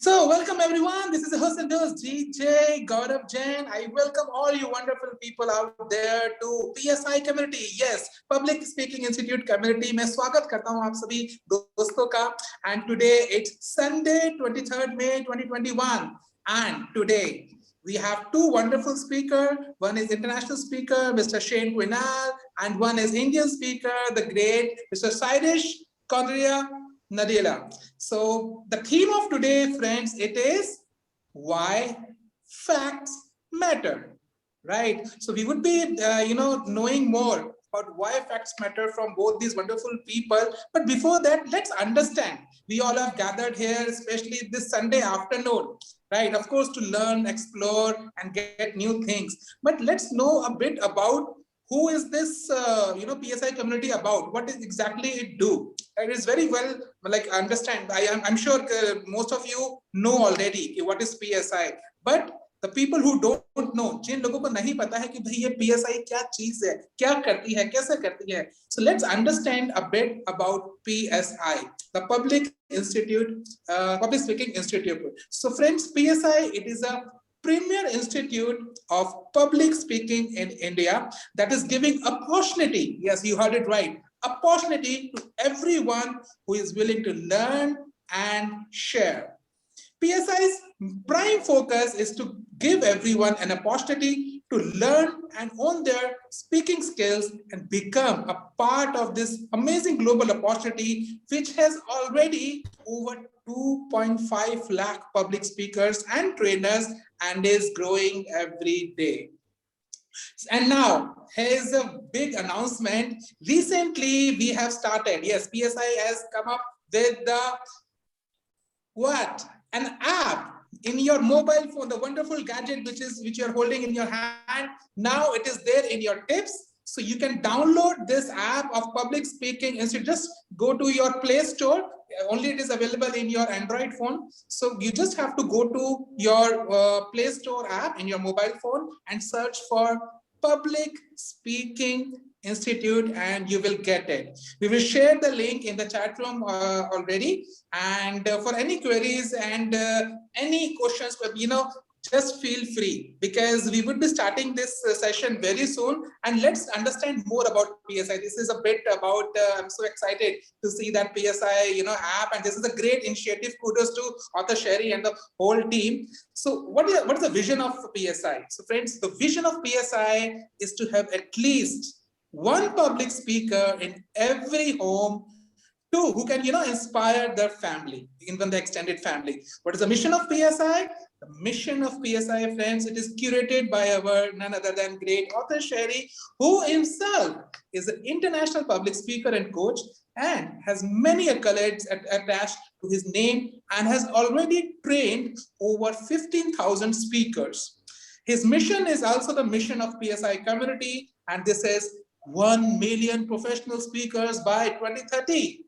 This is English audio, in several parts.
So welcome everyone. This is the host and host DJ Gaurav Jain. I welcome all you wonderful people out there to PSI community. Yes, Public Speaking Institute community. मैं स्वागत करता हूँ आप सभी दोस्तों का. And today it's Sunday, 23rd May 2021. And today we have two wonderful speakers. One is international speaker, Mr. Quinnel, and one is Indian speaker, the great Mr. Sirish Kaundinya Nagilla. So the theme of today, friends, it is why facts matter, right? So we would be, knowing more about why facts matter from both these wonderful people. But before that, let's understand. We all have gathered here, especially this Sunday afternoon, right? Of course, to learn, explore, and get new things. But let's know a bit about who is this, PSI community about? What is exactly it do? It is very well, understand. I'm sure most of you know already what is PSI. But the people who don't know, जिन लोगों को नहीं पता है कि भाई ये PSI क्या चीज है, क्या करती है, कैसे करती है. So let's understand a bit about PSI, the Public Speaking Institute. So friends, PSI, it is a premier institute of public speaking in India that is giving opportunity. Yes, you heard it right. Opportunity to everyone who is willing to learn and share. PSI's prime focus is to give everyone an opportunity to learn and own their speaking skills and become a part of this amazing global opportunity, which has already over 2.5 lakh public speakers and trainers and is growing every day. And now, here's a big announcement. Recently, we have started, yes, PSI has come up with an app in your mobile phone, the wonderful gadget which you're holding in your hand. Now it is there in your tips. So you can download this app of Public Speaking Institute. Just go to your Play Store. Only it is available in your Android phone. So you just have to go to your Play Store app in your mobile phone and search for Public Speaking Institute and you will get it. We will share the link in the chat room already. And for any queries and any questions, just feel free, because we would be starting this session very soon. And let's understand more about PSI. This is a bit about, I'm so excited to see that PSI, app, and this is a great initiative. Kudos to author Sherry and the whole team. So what is the vision of PSI? So friends, the vision of PSI is to have at least one public speaker in every home, two who can, inspire their family, even the extended family. What is the mission of PSI? The mission of PSI, friends, it is curated by our none other than great author Sherry, who himself is an international public speaker and coach and has many accolades attached to his name and has already trained over 15,000 speakers. His mission is also the mission of PSI community, and this is 1 million professional speakers by 2030.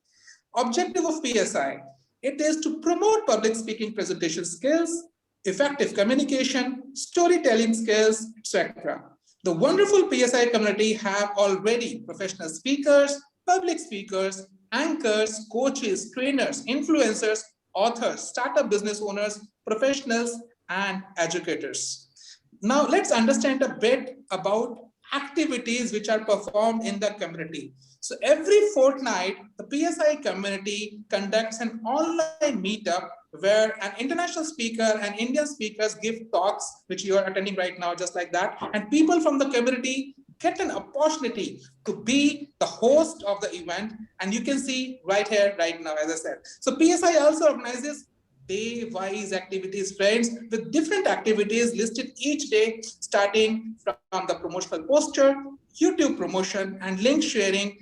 Objective of PSI, it is to promote public speaking presentation skills, effective communication, storytelling skills, etc. The wonderful PSI community have already professional speakers, public speakers, anchors, coaches, trainers, influencers, authors, startup business owners, professionals, and educators. Now let's understand a bit about activities which are performed in the community. So every fortnight, the PSI community conducts an online meetup where an international speaker and Indian speakers give talks, which you are attending right now, just like that. And people from the community get an opportunity to be the host of the event. And you can see right here, right now, as I said. So PSI also organizes day-wise activities, friends, with different activities listed each day, starting from the promotional poster, YouTube promotion, and link sharing,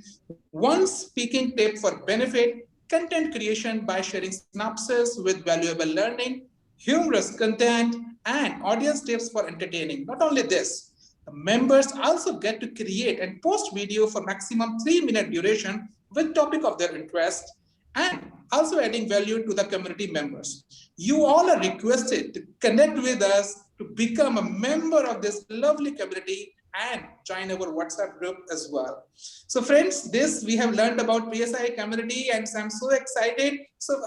one speaking tip for benefit, content creation by sharing synopsis with valuable learning, humorous content, and audience tips for entertaining. Not only this, the members also get to create and post video for maximum 3-minute duration with topic of their interest, and also adding value to the community members. You all are requested to connect with us to become a member of this lovely community and join our WhatsApp group as well. So friends, this we have learned about PSI community, and I'm so excited. So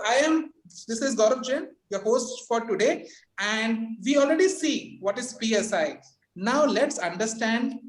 this is Gaurav Jain, your host for today, and we already see what is PSI. Now let's understand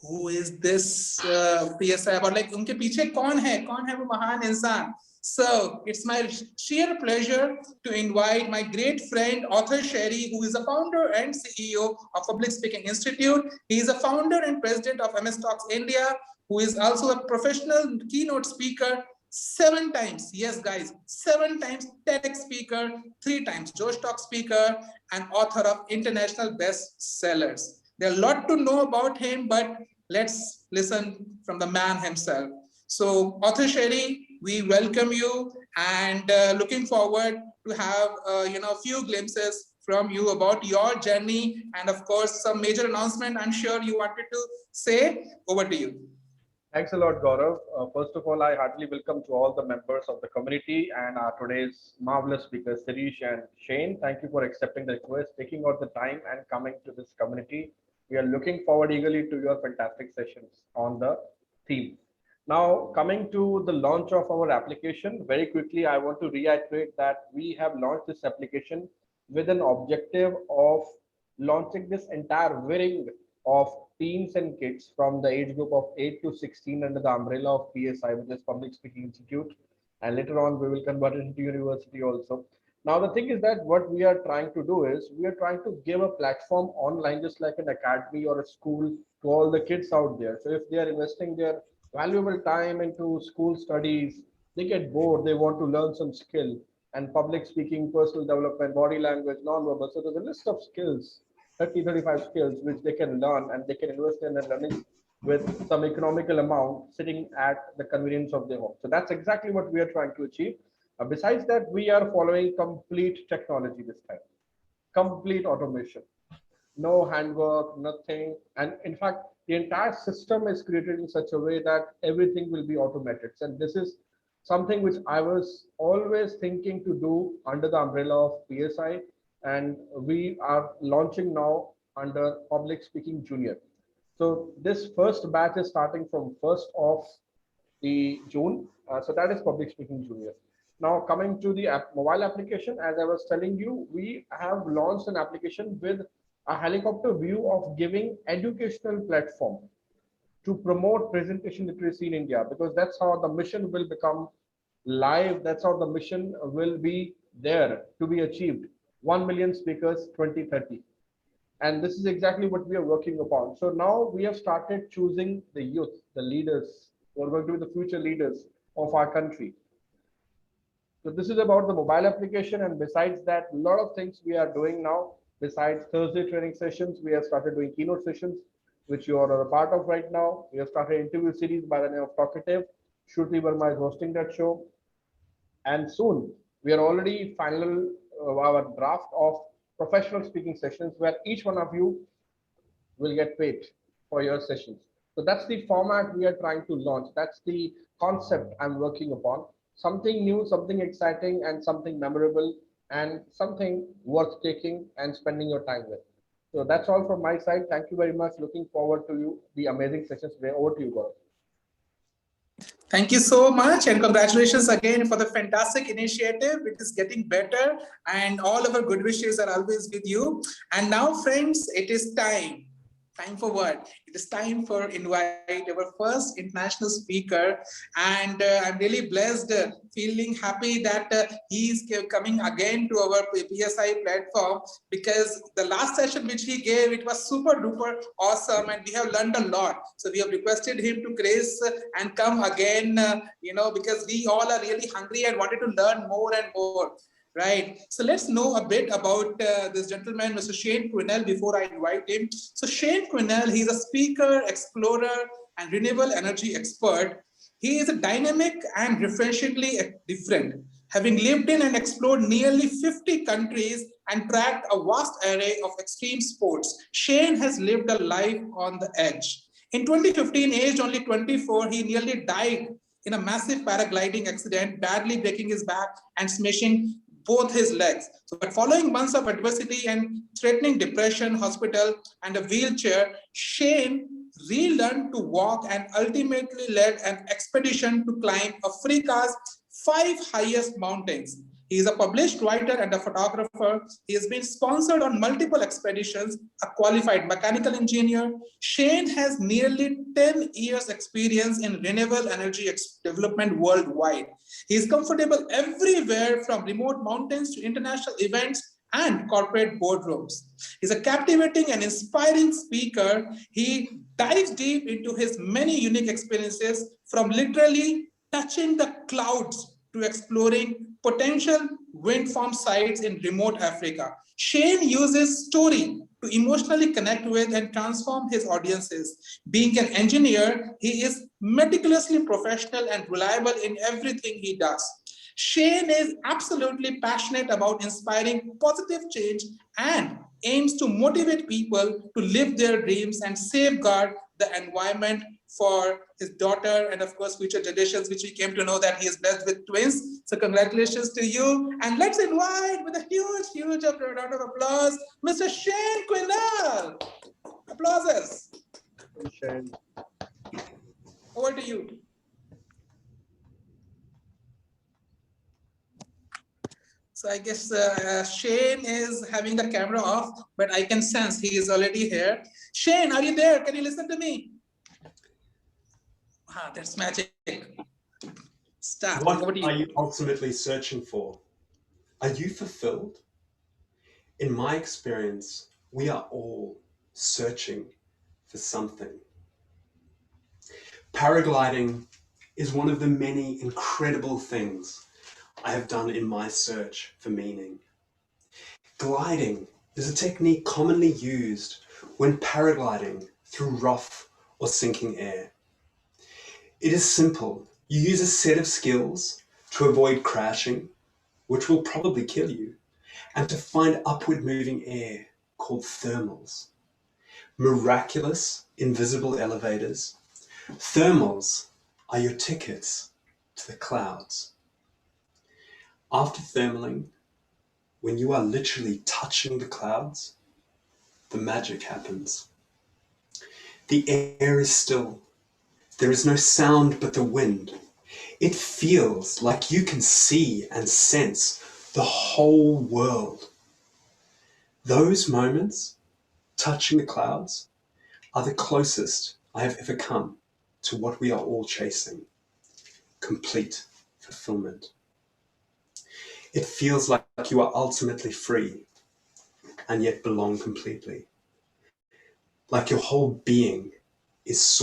who is this PSI, about like unke piche kaun hai wo mahan insan. So it's my sheer pleasure to invite my great friend, author Sherry, who is a founder and CEO of Public Speaking Institute. He is a founder and president of MS Talks India, who is also a professional keynote speaker, 7 times, yes guys, 7 times TEDx speaker, 3 times Josh Talk speaker, and author of international bestsellers. There's a lot to know about him, but let's listen from the man himself. So, author Sherry, we welcome you, and looking forward to have a few glimpses from you about your journey, and of course some major announcement I'm sure you wanted to say. Over to you. Thanks a lot, Gaurav. First of all, I heartily welcome to all the members of the community and our today's marvelous speakers, Sirish and Shane. Thank you for accepting the request, taking out the time and coming to this community. We are looking forward eagerly to your fantastic sessions on the theme. Now, coming to the launch of our application, very quickly, I want to reiterate that we have launched this application with an objective of launching this entire wing of teens and kids from the age group of 8 to 16 under the umbrella of PSI, which is Public Speaking Institute. And later on, we will convert it into university also. Now, the thing is that what we are trying to do is we are trying to give a platform online, just like an academy or a school, to all the kids out there. So if they are investing their valuable time into school studies, they get bored, they want to learn some skill, and public speaking, personal development, body language, non-verbal. So there's a list of skills, 35 skills, which they can learn and they can invest in and learning with some economical amount sitting at the convenience of their home. So that's exactly what we are trying to achieve. Besides that, we are following complete technology this time, complete automation, no handwork, nothing. And in fact, the entire system is created in such a way that everything will be automated. And this is something which I was always thinking to do under the umbrella of PSI. And we are launching now under Public Speaking Junior. So this first batch is starting from 1st of the June. So that is Public Speaking Junior. Now coming to the mobile application, as I was telling you, we have launched an application with a helicopter view of giving educational platform to promote presentation literacy in India, because that's how the mission will become live. That's how the mission will be there to be achieved. 1 million speakers 2030. And this is exactly what we are working upon. So now we have started choosing the youth, the leaders who are going to be the future leaders of our country. So this is about the mobile application. And besides that, a lot of things we are doing now. Besides Thursday training sessions, we have started doing keynote sessions, which you are a part of right now. We have started an interview series by the name of Talkative. Shruti Verma is hosting that show. And soon, we are already final our draft of professional speaking sessions, where each one of you will get paid for your sessions. So that's the format we are trying to launch. That's the concept I'm working upon. Something new, something exciting, and something memorable, and something worth taking and spending your time with. So that's all from my side. Thank you very much. Looking forward to the amazing sessions today. Over to you, Gaurav. Thank you so much, and congratulations again for the fantastic initiative. It is getting better, and all of our good wishes are always with you. And now, friends, it is time. Time for what? It is time for invite our first international speaker, and I'm really blessed, feeling happy that he is coming again to our PSI platform, because the last session which he gave, it was super duper awesome, and we have learned a lot. So we have requested him to grace and come again, because we all are really hungry and wanted to learn more and more. Right. So let's know a bit about this gentleman, Mr. Shane Quinnel, before I invite him. So Shane Quinnel, he's a speaker, explorer, and renewable energy expert. He is a dynamic and differentially different, having lived in and explored nearly 50 countries and tracked a vast array of extreme sports. Shane has lived a life on the edge. In 2015, aged only 24, he nearly died in a massive paragliding accident, badly breaking his back and smashing both his legs. So, but following months of adversity and threatening depression, hospital, and a wheelchair, Shane relearned to walk, and ultimately led an expedition to climb Africa's 5 highest mountains. He is a published writer and a photographer. He has been sponsored on multiple expeditions, a qualified mechanical engineer. Shane has nearly 10 years experience in renewable energy development worldwide. He is comfortable everywhere from remote mountains to international events and corporate boardrooms. He's a captivating and inspiring speaker. He dives deep into his many unique experiences, from literally touching the clouds to exploring potential wind farm sites in remote Africa. Shane uses story to emotionally connect with and transform his audiences. Being an engineer, he is meticulously professional and reliable in everything he does. Shane is absolutely passionate about inspiring positive change and aims to motivate people to live their dreams and safeguard the environment for his daughter and of course future generations, which we came to know that he is blessed with twins. So congratulations to you. And let's invite with a huge round of applause, Mr. Shane Quinnel. Applauses. Shane. Over to you. So I guess Shane is having the camera off, but I can sense he is already here. Shane, are you there? Can you listen to me? Ah, that's magic. Start. What are you ultimately searching for? Are you fulfilled? In my experience, we are all searching for something. Paragliding is one of the many incredible things I have done in my search for meaning. Gliding is a technique commonly used when paragliding through rough or sinking air. It is simple. You use a set of skills to avoid crashing, which will probably kill you, and to find upward moving air called thermals. Miraculous, invisible elevators. Thermals are your tickets to the clouds. After thermaling, when you are literally touching the clouds, the magic happens. The air is still. There is no sound but the wind. It feels like you can see and sense the whole world. Those moments, touching the clouds, are the closest I have ever come to what we are all chasing: complete fulfillment. It feels like you are ultimately free and yet belong completely. Like your whole being is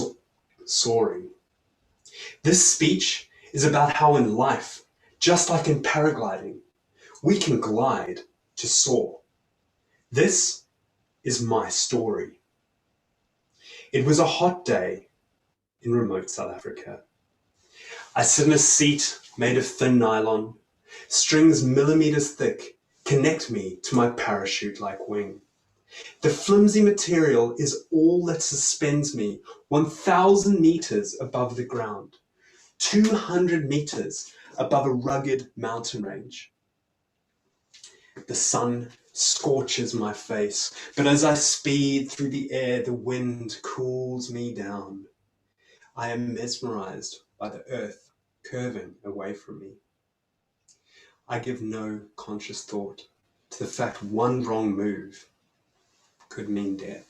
soaring. This speech is about how in life, just like in paragliding, we can glide to soar. This is my story. It was a hot day in remote South Africa. I sit in a seat made of thin nylon. Strings millimeters thick connect me to my parachute-like wing. The flimsy material is all that suspends me 1,000 meters above the ground, 200 meters above a rugged mountain range. The sun scorches my face, but as I speed through the air, the wind cools me down. I am mesmerized by the earth curving away from me. I give no conscious thought to the fact one wrong move could mean death.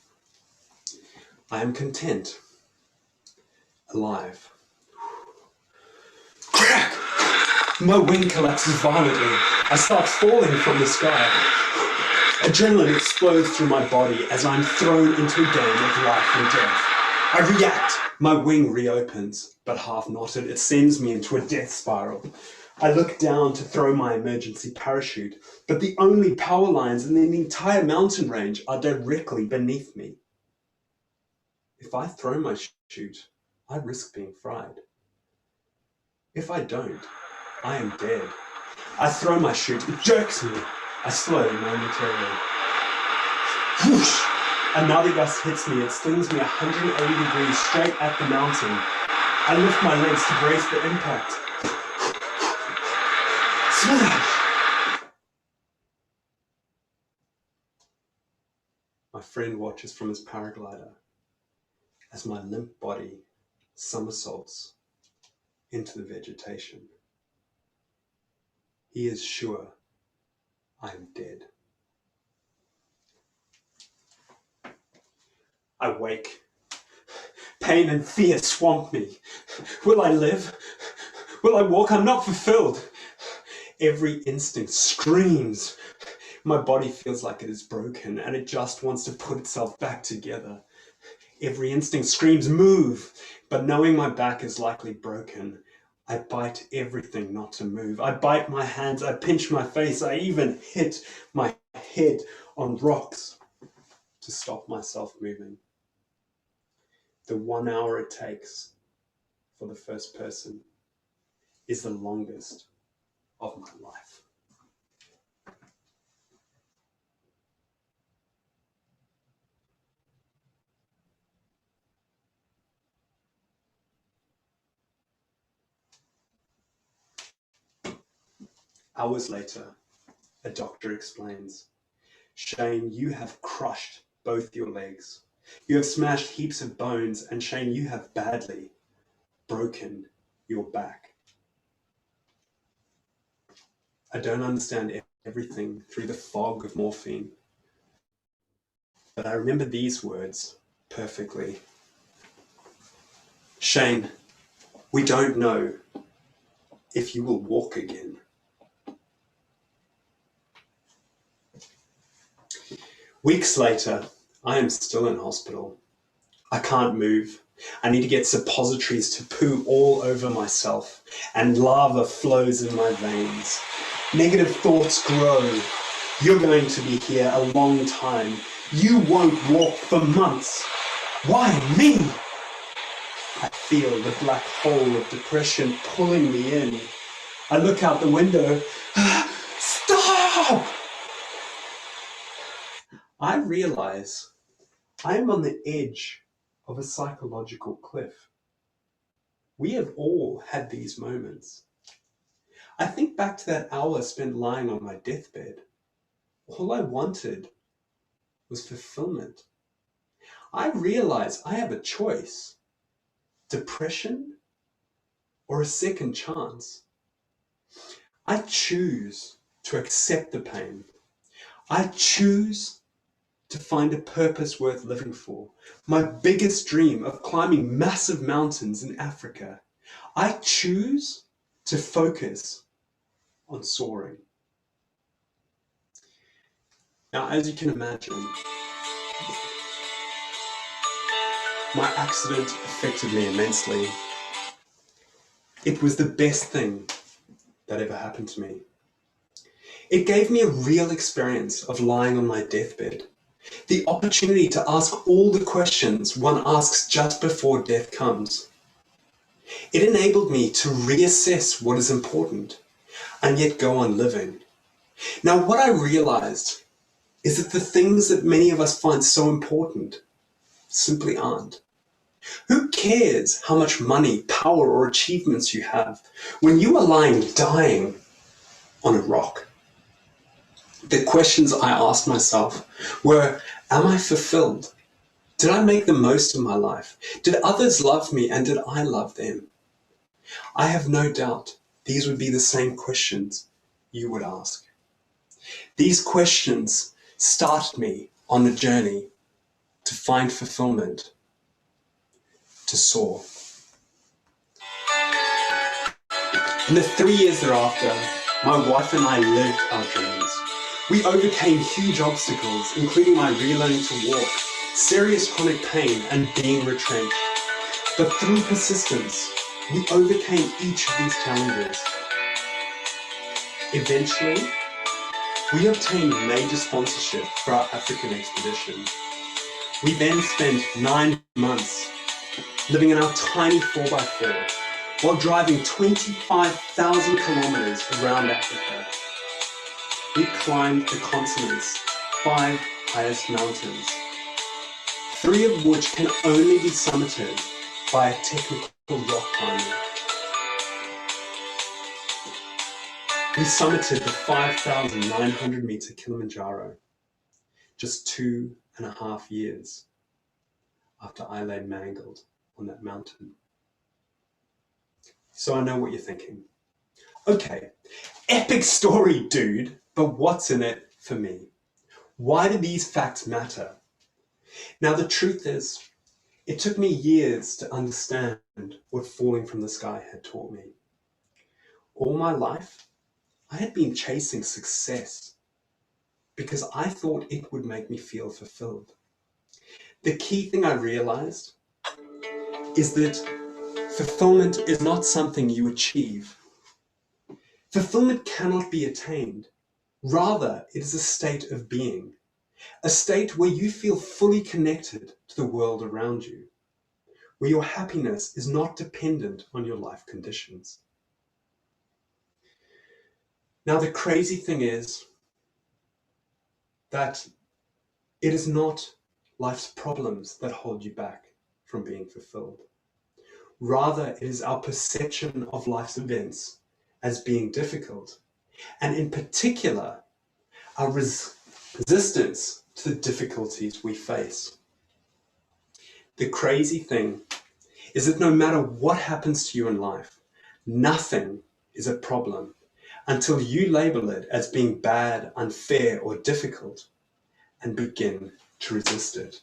I am content, alive. Crack! My wing collapses violently. I start falling from the sky. Adrenaline explodes through my body as I'm thrown into a game of life and death. I react. My wing reopens, but half knotted, it sends me into a death spiral. I look down to throw my emergency parachute, but the only power lines in the entire mountain range are directly beneath me. If I throw my chute, I risk being fried. If I don't, I am dead. I throw my chute, it jerks me. I slow momentarily. Whoosh! Another gust hits me, it slings me 180 degrees straight at the mountain. I lift my legs to brace the impact. Smash! My friend watches from his paraglider as my limp body somersaults into the vegetation. He is sure I am dead. I wake. Pain and fear swamp me. Will I live? Will I walk? I'm not fulfilled. Every instinct screams. My body feels like it is broken and it just wants to put itself back together. Every instinct screams, move. But knowing my back is likely broken, I bite everything not to move. I bite my hands, I pinch my face, I even hit my head on rocks to stop myself moving. The 1 hour it takes for the first person is the longest of my life. Hours later, a doctor explains, Shane, you have crushed both your legs. You have smashed heaps of bones, and Shane, you have badly broken your back. I don't understand everything through the fog of morphine, but I remember these words perfectly. Shane, we don't know if you will walk again. Weeks later, I am still in hospital. I can't move. I need to get suppositories to poo all over myself, and lava flows in my veins. Negative thoughts grow. You're going to be here a long time. You won't walk for months. Why me? I feel the black hole of depression pulling me in. I look out the window. Stop! I realize I am on the edge of a psychological cliff. We have all had these moments. I think back to that hour spent lying on my deathbed. All I wanted was fulfillment. I realize I have a choice: depression or a second chance. I choose to accept the pain. I choose to find a purpose worth living for. My biggest dream of climbing massive mountains in Africa. I choose to focus on soaring. Now, as you can imagine, my accident affected me immensely. It was the best thing that ever happened to me. It gave me a real experience of lying on my deathbed. The opportunity to ask all the questions one asks just before death comes. It enabled me to reassess what is important and yet go on living. Now, what I realized is that the things that many of us find so important simply aren't. Who cares how much money, power, or achievements you have when you are lying dying on a rock? The questions I asked myself were, am I fulfilled? Did I make the most of my life? Did others love me and did I love them? I have no doubt these would be the same questions you would ask. These questions started me on a journey to find fulfillment, to soar. In the 3 years thereafter, my wife and I lived our dreams. We overcame huge obstacles, including my relearning to walk, serious chronic pain, and being retrenched. But through persistence, we overcame each of these challenges. Eventually, we obtained major sponsorship for our African expedition. We then spent 9 months living in our tiny 4x4 while driving 25,000 kilometers around Africa. We climbed the continent's 5 highest mountains, 3 of which can only be summited by a technical rock climber. We summited the 5,900 meter Kilimanjaro just 2.5 years after I lay mangled on that mountain. So I know what you're thinking. Okay, epic story, dude, but what's in it for me? Why do these facts matter? Now, the truth is, it took me years to understand what falling from the sky had taught me. All my life, I had been chasing success because I thought it would make me feel fulfilled. The key thing I realized is that fulfillment is not something you achieve. Fulfillment cannot be attained. Rather, it is a state of being, a state where you feel fully connected to the world around you, where your happiness is not dependent on your life conditions. Now, the crazy thing is that it is not life's problems that hold you back from being fulfilled. Rather, it is our perception of life's events as being difficult, and in particular, our resistance to the difficulties we face. The crazy thing is that no matter what happens to you in life, nothing is a problem until you label it as being bad, unfair, or difficult and begin to resist it.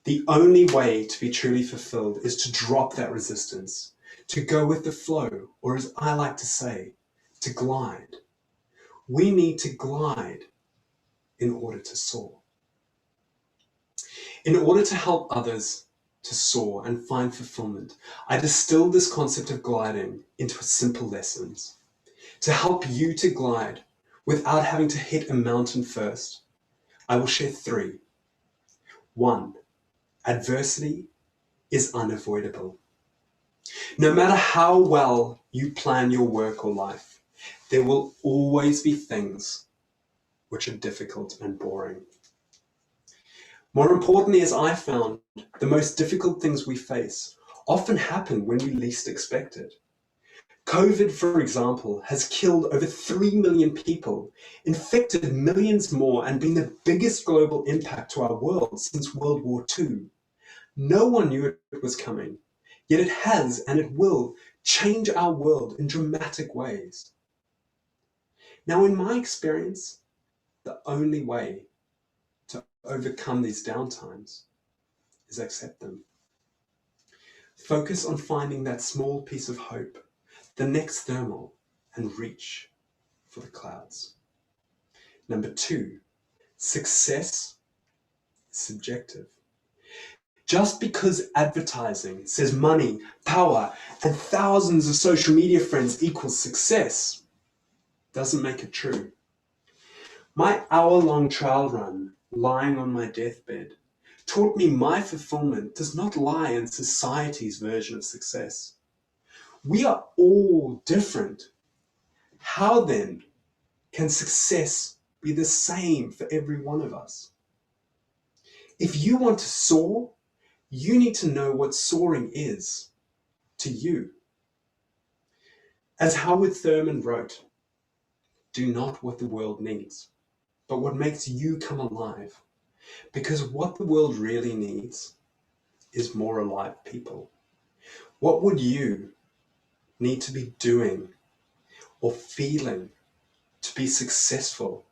The only way to be truly fulfilled is to drop that resistance, to go with the flow, or as I like to say, to glide. We need to glide in order to soar. In order to help others to soar and find fulfillment, I distilled this concept of gliding into simple lessons. To help you to glide without having to hit a mountain first, I will share 3. 1. Adversity is unavoidable. No matter how well you plan your work or life, there will always be things which are difficult and boring. More importantly, as I found, the most difficult things we face often happen when we least expect it. COVID, for example, has killed over 3 million people, infected millions more, and been the biggest global impact to our world since World War II. No one knew it was coming, yet it has and it will change our world in dramatic ways. Now, in my experience, the only way to overcome these downtimes is accept them. Focus on finding that small piece of hope, the next thermal, and reach for the clouds. Number 2, success is subjective. Just because advertising says money, power, and thousands of social media friends equals success doesn't make it true. My hour-long trial run, lying on my deathbed, taught me my fulfillment does not lie in society's version of success. We are all different. How then can success be the same for every one of us? If you want to soar, you need to know what soaring is to you. As Howard Thurman wrote, do not what the world needs, but what makes you come alive. Because what the world really needs is more alive people. What would you need to be doing or feeling to be successful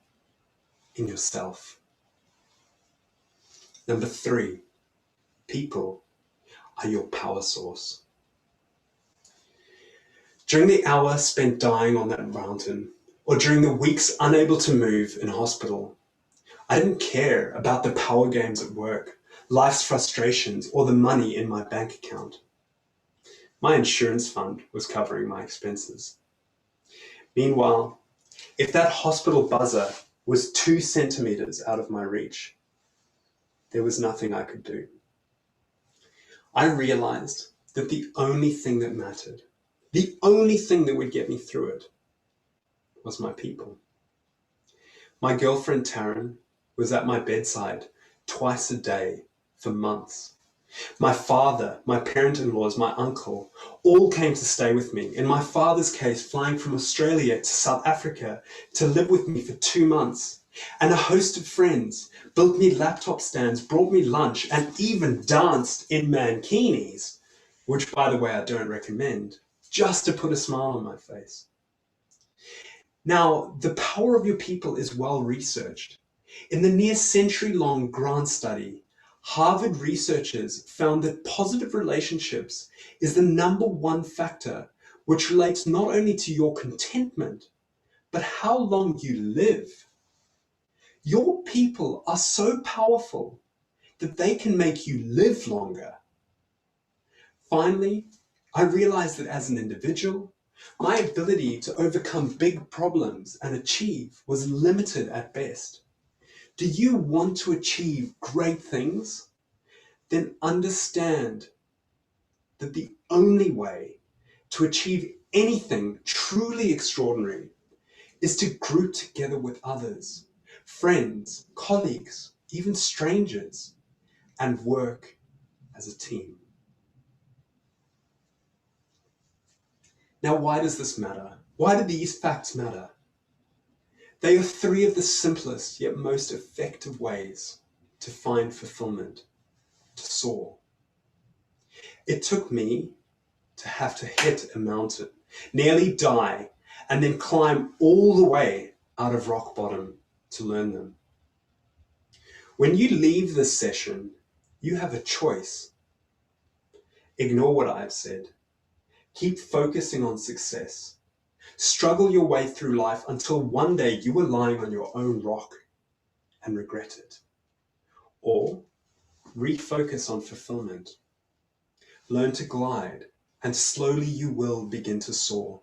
in yourself? Number 3, people are your power source. During the hour spent dying on that mountain, or during the weeks unable to move in hospital, I didn't care about the power games at work, life's frustrations, or the money in my bank account. My insurance fund was covering my expenses. Meanwhile, if that hospital buzzer was 2 centimeters out of my reach, there was nothing I could do. I realized that the only thing that mattered, the only thing that would get me through it, was my people. My girlfriend Taryn was at my bedside twice a day for months. My father, my parent-in-laws, my uncle, all came to stay with me. In my father's case, flying from Australia to South Africa to live with me for 2 months. And a host of friends built me laptop stands, brought me lunch, and even danced in mankinis, which, by the way, I don't recommend, just to put a smile on my face. Now, the power of your people is well researched. In the near century-long grant study, Harvard researchers found that positive relationships is the #1 factor which relates not only to your contentment, but how long you live. Your people are so powerful that they can make you live longer. Finally, I realized that as an individual, my ability to overcome big problems and achieve was limited at best. Do you want to achieve great things? Then understand that the only way to achieve anything truly extraordinary is to group together with others, friends, colleagues, even strangers, and work as a team. Now, why does this matter? Why do these facts matter? They are 3 of the simplest yet most effective ways to find fulfillment, to soar. It took me to have to hit a mountain, nearly die, and then climb all the way out of rock bottom to learn them. When you leave this session, you have a choice. Ignore what I've said. Keep focusing on success. Struggle your way through life until one day you are lying on your own rock and regret it. Or refocus on fulfillment. Learn to glide, and slowly you will begin to soar.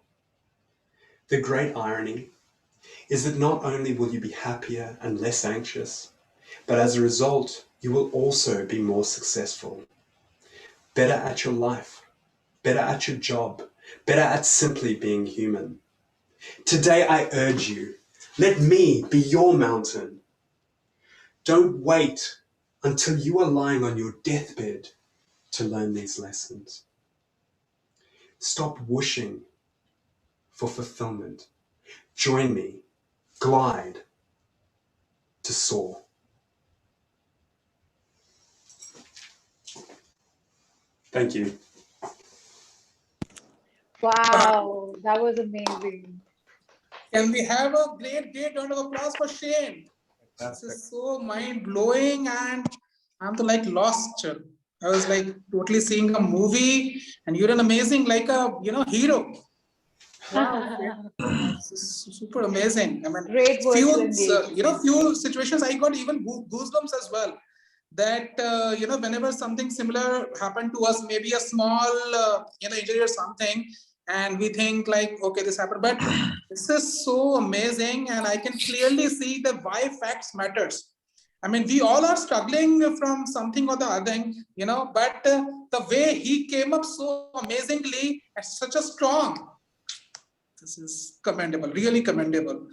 The great irony is that not only will you be happier and less anxious, but as a result, you will also be more successful. Better at your life, better at your job, better at simply being human. Today I urge you, let me be your mountain. Don't wait until you are lying on your deathbed to learn these lessons. Stop wishing for fulfillment. Join me, glide to soar. Thank you. Wow, that was amazing. Can we have a great round of applause for Shane? This is so mind-blowing, and I'm like lost. I was like totally seeing a movie, and you're an amazing, like a hero. Wow, super amazing. I mean, Great few virtual engagement. few situations I got even goosebumps as well. That whenever something similar happened to us, maybe a small injury or something, and we think like, okay, this happened, but this is so amazing, and I can clearly see the why facts matters. I mean, we all are struggling from something or the other, but the way he came up so amazingly and such a strong. This is commendable, really commendable.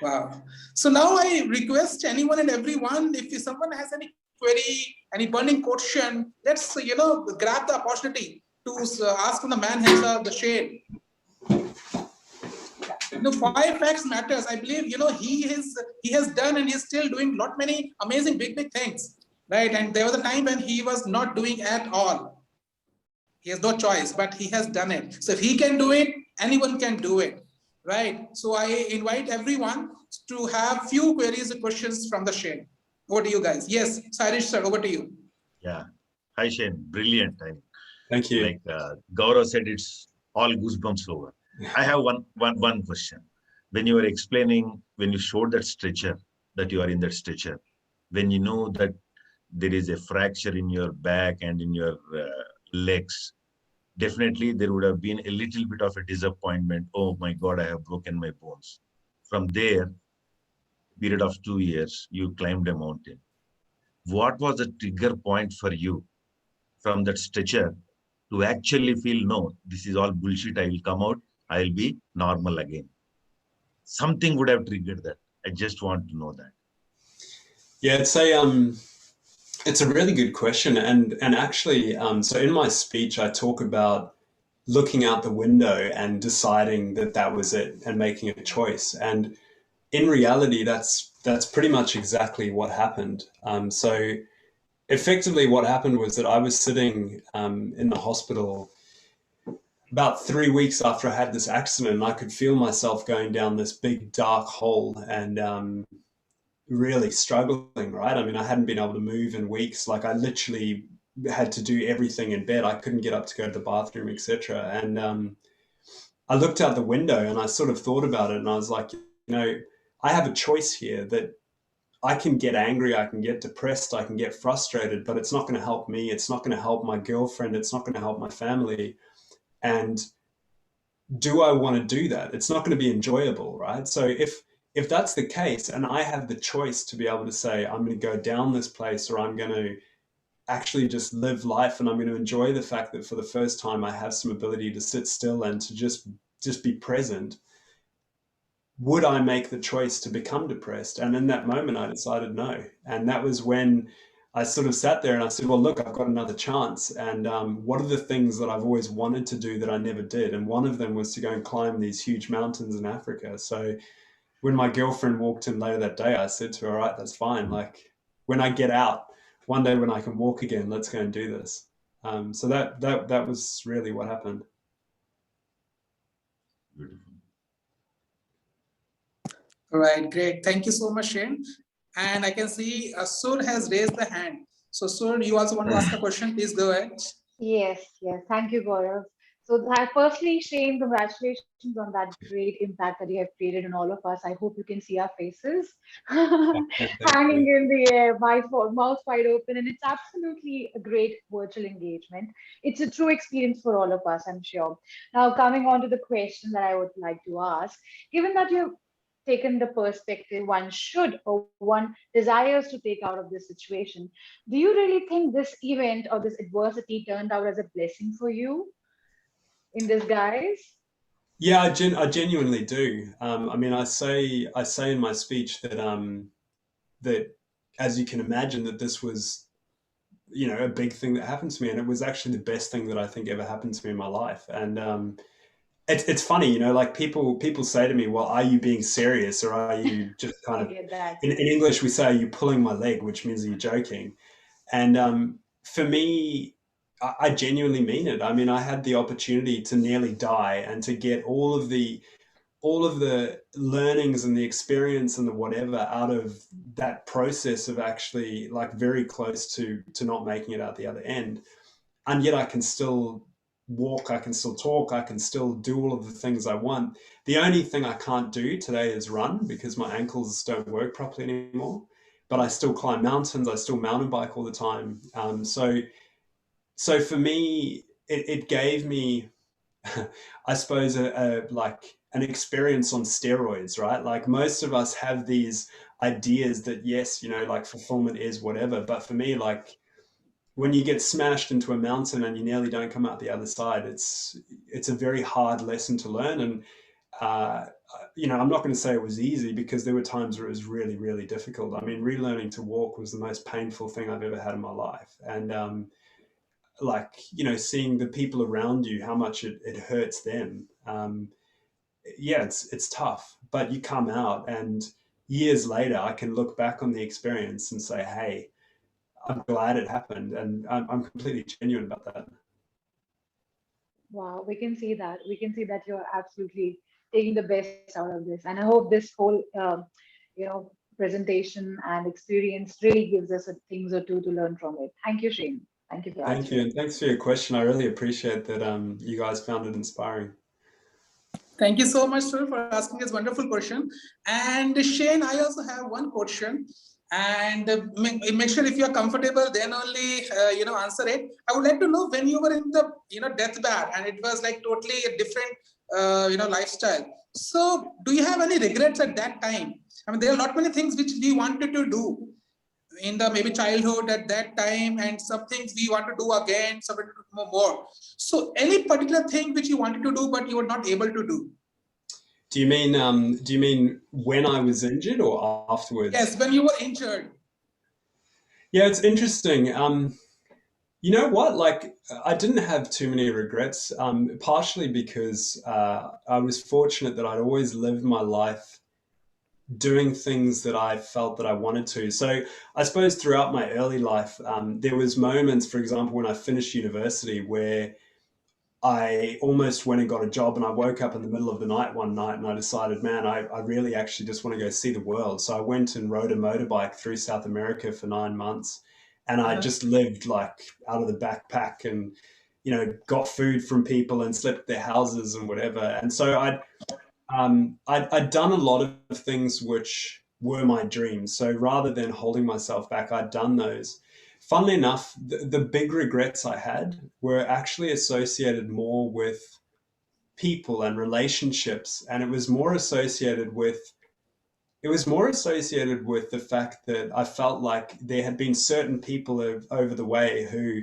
Wow. So now I request anyone and everyone, if someone has any query, any burning question, let's grab the opportunity to ask from the man himself, the Shane. Why facts matters. I believe he has done and he's still doing many amazing big things, right? And there was a time when he was not doing at all. He has no choice, but he has done it. So if he can do it, anyone can do it, right? So I invite everyone to have few queries or questions from the Shane. Over to you guys. Yes, Sirish sir, over to you. Yeah. Hi, Shane. Brilliant. Thank you. Like Gaurav said, it's all goosebumps over. I have one question. When you were explaining, when you showed that stretcher, that you are in that stretcher, when you know that there is a fracture in your back and in your legs, definitely there would have been a little bit of a disappointment. Oh my God, I have broken my bones. From there, period of 2 years, you climbed a mountain. What was the trigger point for you from that stretcher to actually feel, no, this is all bullshit, I will come out, I will be normal again? Something would have triggered that. I just want to know that. Yeah, it's a really good question, and actually, so in my speech, I talk about looking out the window and deciding that was it and making a choice. And in reality, that's pretty much exactly what happened. So effectively what happened was that I was sitting in the hospital about 3 weeks after I had this accident, and I could feel myself going down this big dark hole and really struggling, right? I mean, I hadn't been able to move in weeks. Like I literally had to do everything in bed. I couldn't get up to go to the bathroom, etc. And I looked out the window and I sort of thought about it, and I was like, I have a choice here that I can get angry, I can get depressed, I can get frustrated, but it's not going to help me. It's not going to help my girlfriend. It's not going to help my family. And do I want to do that? It's not going to be enjoyable, right? So if that's the case, and I have the choice to be able to say, I'm going to go down this place, or I'm going to actually just live life, and I'm going to enjoy the fact that for the first time I have some ability to sit still and to just be present, would I make the choice to become depressed? And in that moment, I decided no. And that was when I sort of sat there and I said, well, look, I've got another chance. And what are the things that I've always wanted to do that I never did? And one of them was to go and climb these huge mountains in Africa. So when my girlfriend walked in later that day, I said to her, all right, that's fine. Like when I get out, one day when I can walk again, let's go and do this. So that was really what happened. Beautiful. All right, great. Thank you so much, Shane. And I can see Sur has raised the hand. So Sur, you also want to ask a question? Please go ahead. Yes, yes. Thank you, Gaurav. So that, firstly, Shane, congratulations on that great impact that you have created on all of us. I hope you can see our faces hanging in the air, mouth wide open, and it's absolutely a great virtual engagement. It's a true experience for all of us, I'm sure. Now, coming on to the question that I would like to ask, given that you've taken the perspective one should or one desires to take out of this situation, do you really think this event or this adversity turned out as a blessing for you in disguise? Yeah, I genuinely do. I mean, I say in my speech that that, as you can imagine, that this was, a big thing that happened to me, and it was actually the best thing that I think ever happened to me in my life. And it's funny, like people say to me, well, are you being serious, or are you just kind I of, get that. in English we say, are you pulling my leg, which means are you joking? And for me, I genuinely mean it. I mean, I had the opportunity to nearly die and to get all of the learnings and the experience and the whatever out of that process of actually like very close to not making it out the other end. And yet I can still walk, I can still talk, I can still do all of the things I want. The only thing I can't do today is run because my ankles don't work properly anymore. But I still climb mountains, I still mountain bike all the time. So for me, it gave me, I suppose, like an experience on steroids, right? Like most of us have these ideas that yes, like fulfillment is whatever. But for me, like when you get smashed into a mountain and you nearly don't come out the other side, it's a very hard lesson to learn. And uh, I'm not going to say it was easy because there were times where it was really, really difficult. I mean, relearning to walk was the most painful thing I've ever had in my life. And like, seeing the people around you, how much it hurts them. Yeah, it's tough, but you come out, and years later, I can look back on the experience and say, hey, I'm glad it happened. And I'm completely genuine about that. Wow, we can see that. We can see that you're absolutely taking the best out of this. And I hope this whole, presentation and experience really gives us a things or two to learn from it. Thank you, Shane. Thank you for Thank you. answering. And thanks for your question. I really appreciate that you guys found it inspiring. Thank you so much, sir, for asking this wonderful question. And Shane, I also have one question. And make sure if you are comfortable, then only answer it. I would like to know when you were in the deathbed and it was like totally a different lifestyle. So do you have any regrets at that time? I mean, there are a lot many things which we wanted to do in the maybe childhood at that time, and some things we want to do again, some more. So any particular thing which you wanted to do but you were not able to do? Do you mean when I was injured or afterwards? Yes, when you were injured. Yeah, it's interesting. You know what? Like, I didn't have too many regrets, partially because I was fortunate that I'd always lived my life doing things that I felt that I wanted to. So I suppose throughout my early life, there was moments, for example, when I finished university where I almost went and got a job, and I woke up in the middle of the night one night and I decided, man, I really actually just want to go see the world. So I went and rode a motorbike through South America for 9 months, and I just lived like out of the backpack and, you know, got food from people and slept at their houses and whatever. And so I'd done a lot of things which were my dreams. So rather than holding myself back, I'd done those. Funnily enough, the big regrets I had were actually associated more with people and relationships, and it was more associated with the fact that I felt like there had been certain people over the way who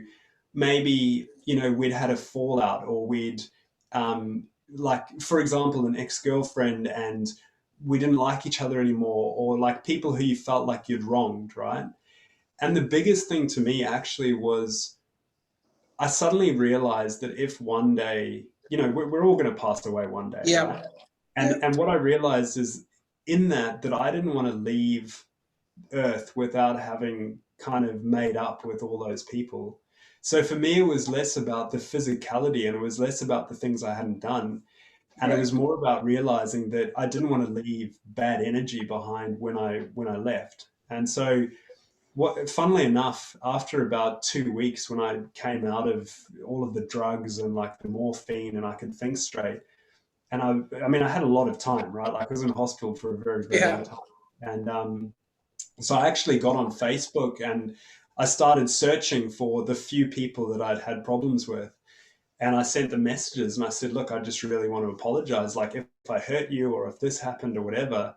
maybe, you know, we'd had a fallout, or we'd like, for example, an ex-girlfriend, and we didn't like each other anymore, or like people who you felt like you'd wronged, right? And the biggest thing to me actually was I suddenly realized that if one day, you know, we're all going to pass away one day, Yeah. right? And what I realized is in that I didn't want to leave Earth without having kind of made up with all those people. So for me, it was less about the physicality, and it was less about the things I hadn't done. And it was more about realizing that I didn't want to leave bad energy behind when I left. And so funnily enough, after about 2 weeks, when I came out of all of the drugs and like the morphine and I could think straight, and I mean, I had a lot of time, right? Like I was in hospital for a very, very long time. And so I actually got on Facebook and I started searching for the few people that I'd had problems with. And I sent them messages and I said, look, I just really want to apologize. Like if I hurt you or if this happened or whatever,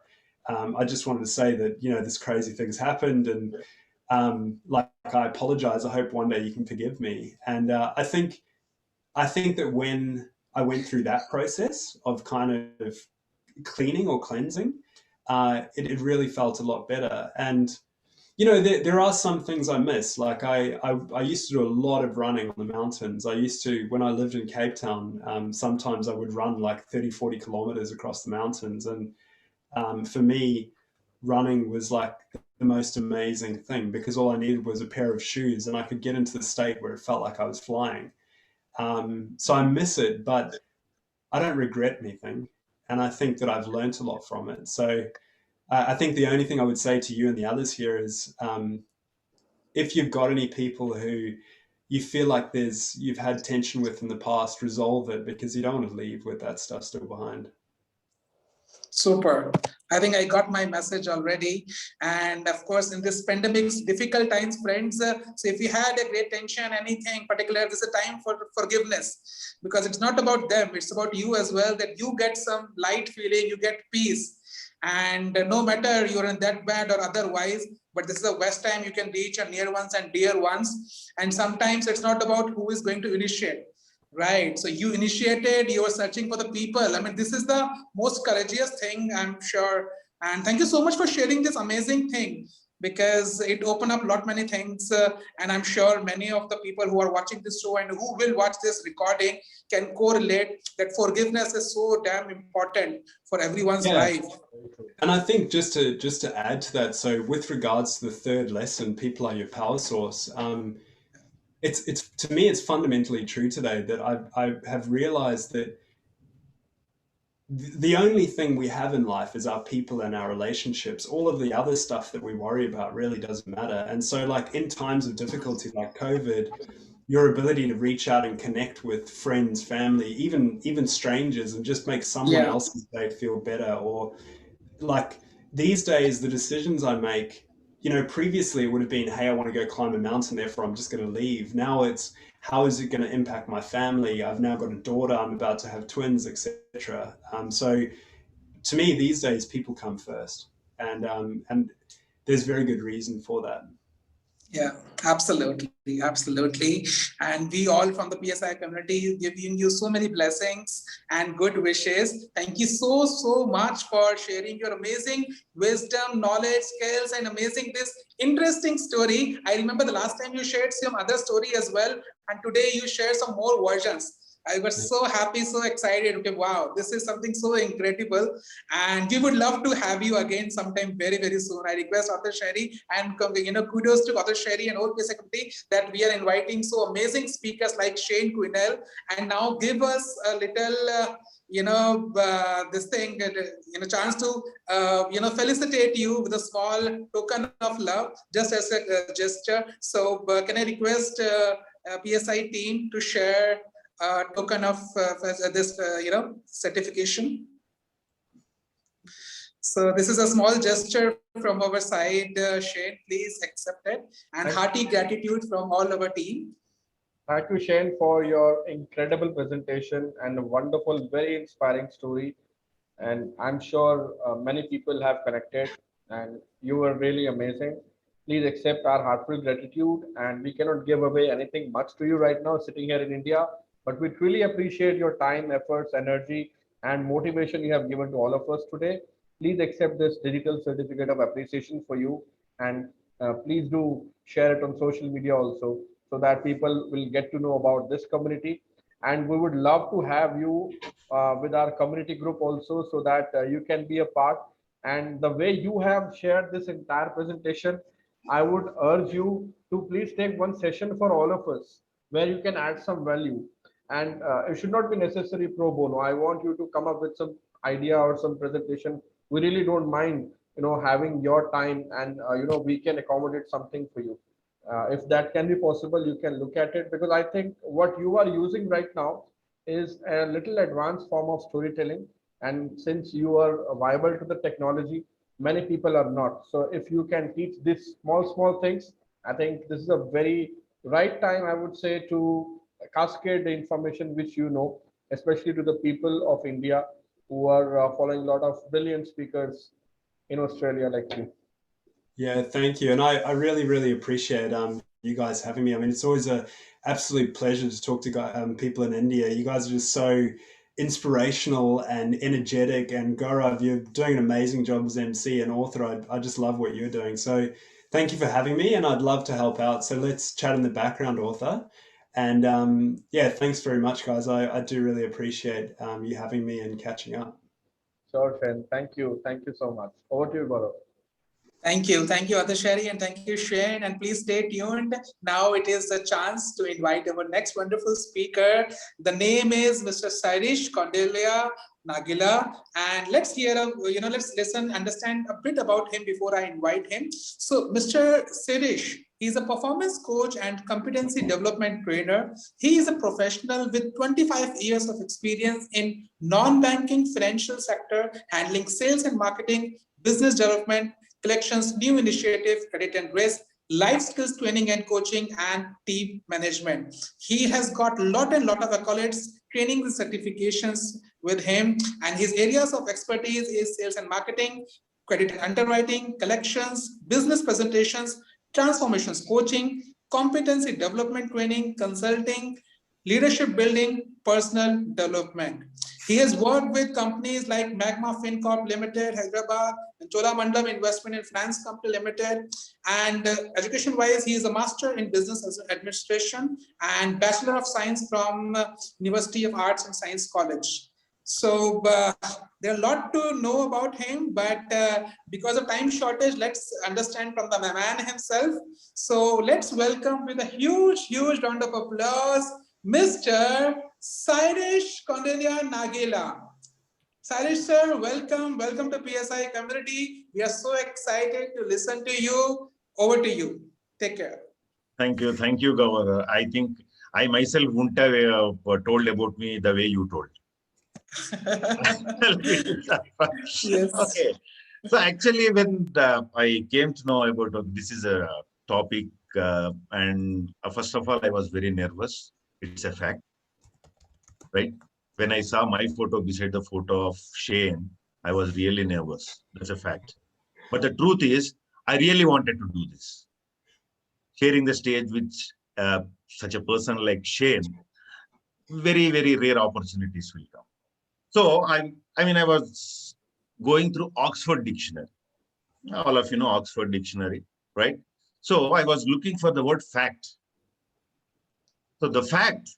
I just wanted to say that, you know, this crazy thing's happened, and like I apologize. I hope one day you can forgive me. And I think that when I went through that process of kind of cleaning or cleansing, it really felt a lot better. And you know, there are some things I miss. Like I used to do a lot of running on the mountains. I used to, when I lived in Cape Town, sometimes I would run like 30, 40 kilometers across the mountains. And for me, running was like the most amazing thing, because all I needed was a pair of shoes and I could get into the state where it felt like I was flying. So I miss it, but I don't regret anything. And I think that I've learned a lot from it. So I think the only thing I would say to you and the others here is, if you've got any people who you feel like you've had tension with in the past, resolve it, because you don't want to leave with that stuff still behind. Super. I think I got my message already. And of course, in this pandemic's difficult times, friends, so if you had a great tension, anything particular, this is a time for forgiveness, because it's not about them, it's about you as well, that you get some light feeling, you get peace. And no matter you're in that bad or otherwise, but this is the best time you can reach your near ones and dear ones. And sometimes it's not about who is going to initiate. Right. So you initiated, you are searching for the people. I mean, this is the most courageous thing, I'm sure. And thank you so much for sharing this amazing thing, because it opened up a lot many things. And I'm sure many of the people who are watching this show and who will watch this recording can correlate that forgiveness is so damn important for everyone's life. And I think just to add to that, so with regards to the third lesson, people are your power source. It's to me, it's fundamentally true today that I have realized that the only thing we have in life is our people and our relationships. All of the other stuff that we worry about really doesn't matter. And so like in times of difficulty like COVID, your ability to reach out and connect with friends, family, even strangers, and just make someone else's day feel better. Or like these days, the decisions I make, you know, previously it would have been, hey, I want to go climb a mountain, therefore I'm just going to leave. Now it's, how is it going to impact my family? I've now got a daughter, I'm about to have twins, etc. So to me, these days, people come first, and there's very good reason for that. Yeah, absolutely, absolutely. And we all from the PSI community giving you so many blessings and good wishes. Thank you so much for sharing your amazing wisdom, knowledge, skills, and amazing this interesting story. I remember the last time you shared some other story as well, and today you share some more versions. I was so happy, so excited. Okay, wow, this is something so incredible. And we would love to have you again sometime very, very soon. I request Author Sherry and kudos to Author Sherry and all PSI committee that we are inviting so amazing speakers like Shane Quinnel, and now give us a little this thing, chance to, felicitate you with a small token of love, just as a gesture. So can I request PSI team to share a token of this, certification? So this is a small gesture from our side, Shane, please accept it. And hearty gratitude from all our team. Thank you, Shane, for your incredible presentation and a wonderful, very inspiring story. And I'm sure many people have connected, and you were really amazing. Please accept our heartfelt gratitude. And we cannot give away anything much to you right now sitting here in India, but we truly appreciate your time, efforts, energy, and motivation you have given to all of us today. Please accept this digital certificate of appreciation for you, and please do share it on social media also, so that people will get to know about this community. And we would love to have you with our community group also, so that you can be a part. And the way you have shared this entire presentation, I would urge you to please take one session for all of us where you can add some value. And it should not be necessary pro bono. I want you to come up with some idea or some presentation. We really don't mind, having your time, and we can accommodate something for you. If that can be possible, you can look at it, because I think what you are using right now is a little advanced form of storytelling. And since you are viable to the technology, many people are not. So if you can teach these small things, I think this is a very right time, I would say, to cascade the information which especially to the people of India who are following a lot of brilliant speakers in Australia like you. Yeah, thank you. And I really, really appreciate you guys having me. I mean, it's always a absolute pleasure to talk to people in India. You guys are just so inspirational and energetic. And Gaurav, you're doing an amazing job as MC and author. I just love what you're doing. So thank you for having me, and I'd love to help out. So let's chat in the background, author. And yeah, thanks very much, guys. I do really appreciate you having me and catching up. Sure, Shane. Thank you. Thank you so much. Over to you, Gaurav. Thank you, Author Sherry, and thank you, Shane. And please stay tuned. Now it is a chance to invite our next wonderful speaker. The name is Mr. Sirish Kaundinya Nagilla, and let's let's listen, understand a bit about him before I invite him. So, Mr. Sirish, he's a performance coach and competency development trainer. He is a professional with 25 years of experience in non-banking financial sector, handling sales and marketing, business development, collections, new initiative, credit and risk, life skills training and coaching, and team management. He has got a lot of accolades, training and certifications with him, and his areas of expertise is sales and marketing, credit and underwriting, collections, business presentations, transformations coaching, competency development training, consulting, leadership building, personal development. He has worked with companies like Magma FinCorp Limited, Hyderabad, and Cholamandalam Investment and Finance Company Limited. And education-wise, he is a master in business administration and Bachelor of Science from University of Arts and Science College. So there are a lot to know about him, but because of time shortage, let's understand from the man himself. So let's welcome with a huge round of applause, Mr. Sirish Kaundinya Nagilla. Sirish sir, welcome to PSI community. We are so excited to listen to you. Over to you. Take care. Thank you, Gaurav. I think I myself wouldn't have told about me the way you told. Yes. Okay. So actually, when I came to know about this is a topic, and first of all, I was very nervous. It's a fact, right? When I saw my photo beside the photo of Shane, I was really nervous. That's a fact. But the truth is, I really wanted to do this. Sharing the stage with such a person like Shane, very rare opportunities will come. So I was going through Oxford Dictionary. All of you know Oxford Dictionary, right? So I was looking for the word fact. So the fact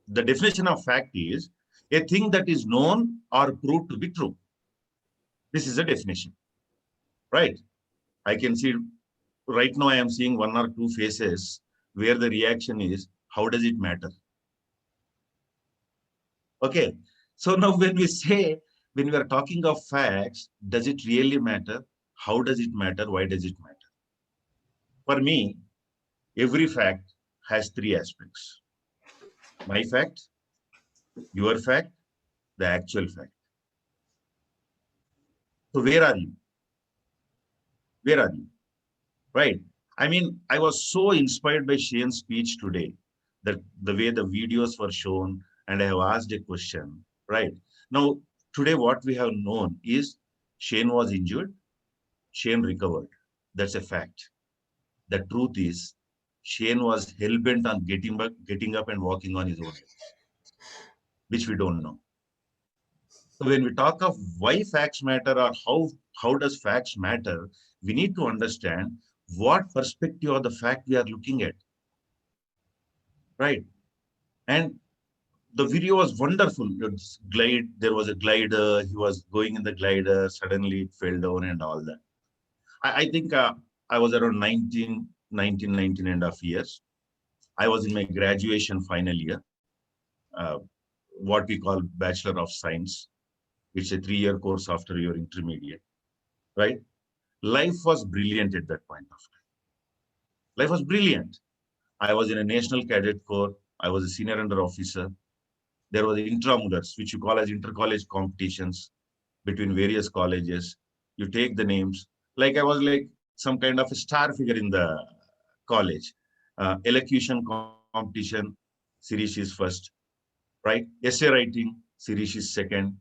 The definition of fact is a thing that is known or proved to be true. This is a definition, right? I can see right now I am seeing one or two faces where the reaction is, how does it matter? Okay. So now when we are talking of facts, does it really matter? How does it matter? Why does it matter? For me, every fact has three aspects. My fact, your fact, the actual fact. So where are you? Where are you? Right. I mean, I was so inspired by Shane's speech today that the way the videos were shown, and I have asked a question. Right. Now, today, what we have known is Shane was injured, Shane recovered. That's a fact. The truth is, Shane was hell-bent on getting up and walking on his own legs, which we don't know. So when we talk of why facts matter or how does facts matter, we need to understand what perspective of the fact we are looking at, right? And the video was wonderful. There was a glider. He was going in the glider. Suddenly it fell down and all that. I think I was around 19 and a half years. I was in my graduation final year, uh, what we call Bachelor of Science. It's a 3-year course after your intermediate, right? Life was brilliant at that point of time. Life was brilliant. I was in a National Cadet Corps. I was a senior under officer. There was intramurals, which you call as inter-college competitions between various colleges. You take the names. Like I was like some kind of a star figure in the college. Elocution competition, Sirish is first, right? Essay writing, Sirish is second.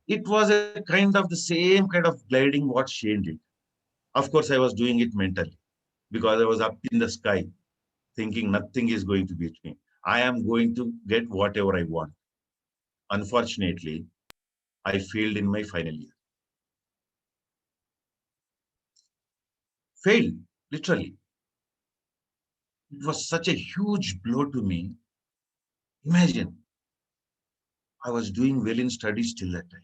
It was a kind of the same kind of gliding what Shane did. Of course, I was doing it mentally because I was up in the sky thinking nothing is going to beat me. I am going to get whatever I want. Unfortunately, I failed in my final year. Failed, literally. It was such a huge blow to me. Imagine, I was doing well in studies till that time.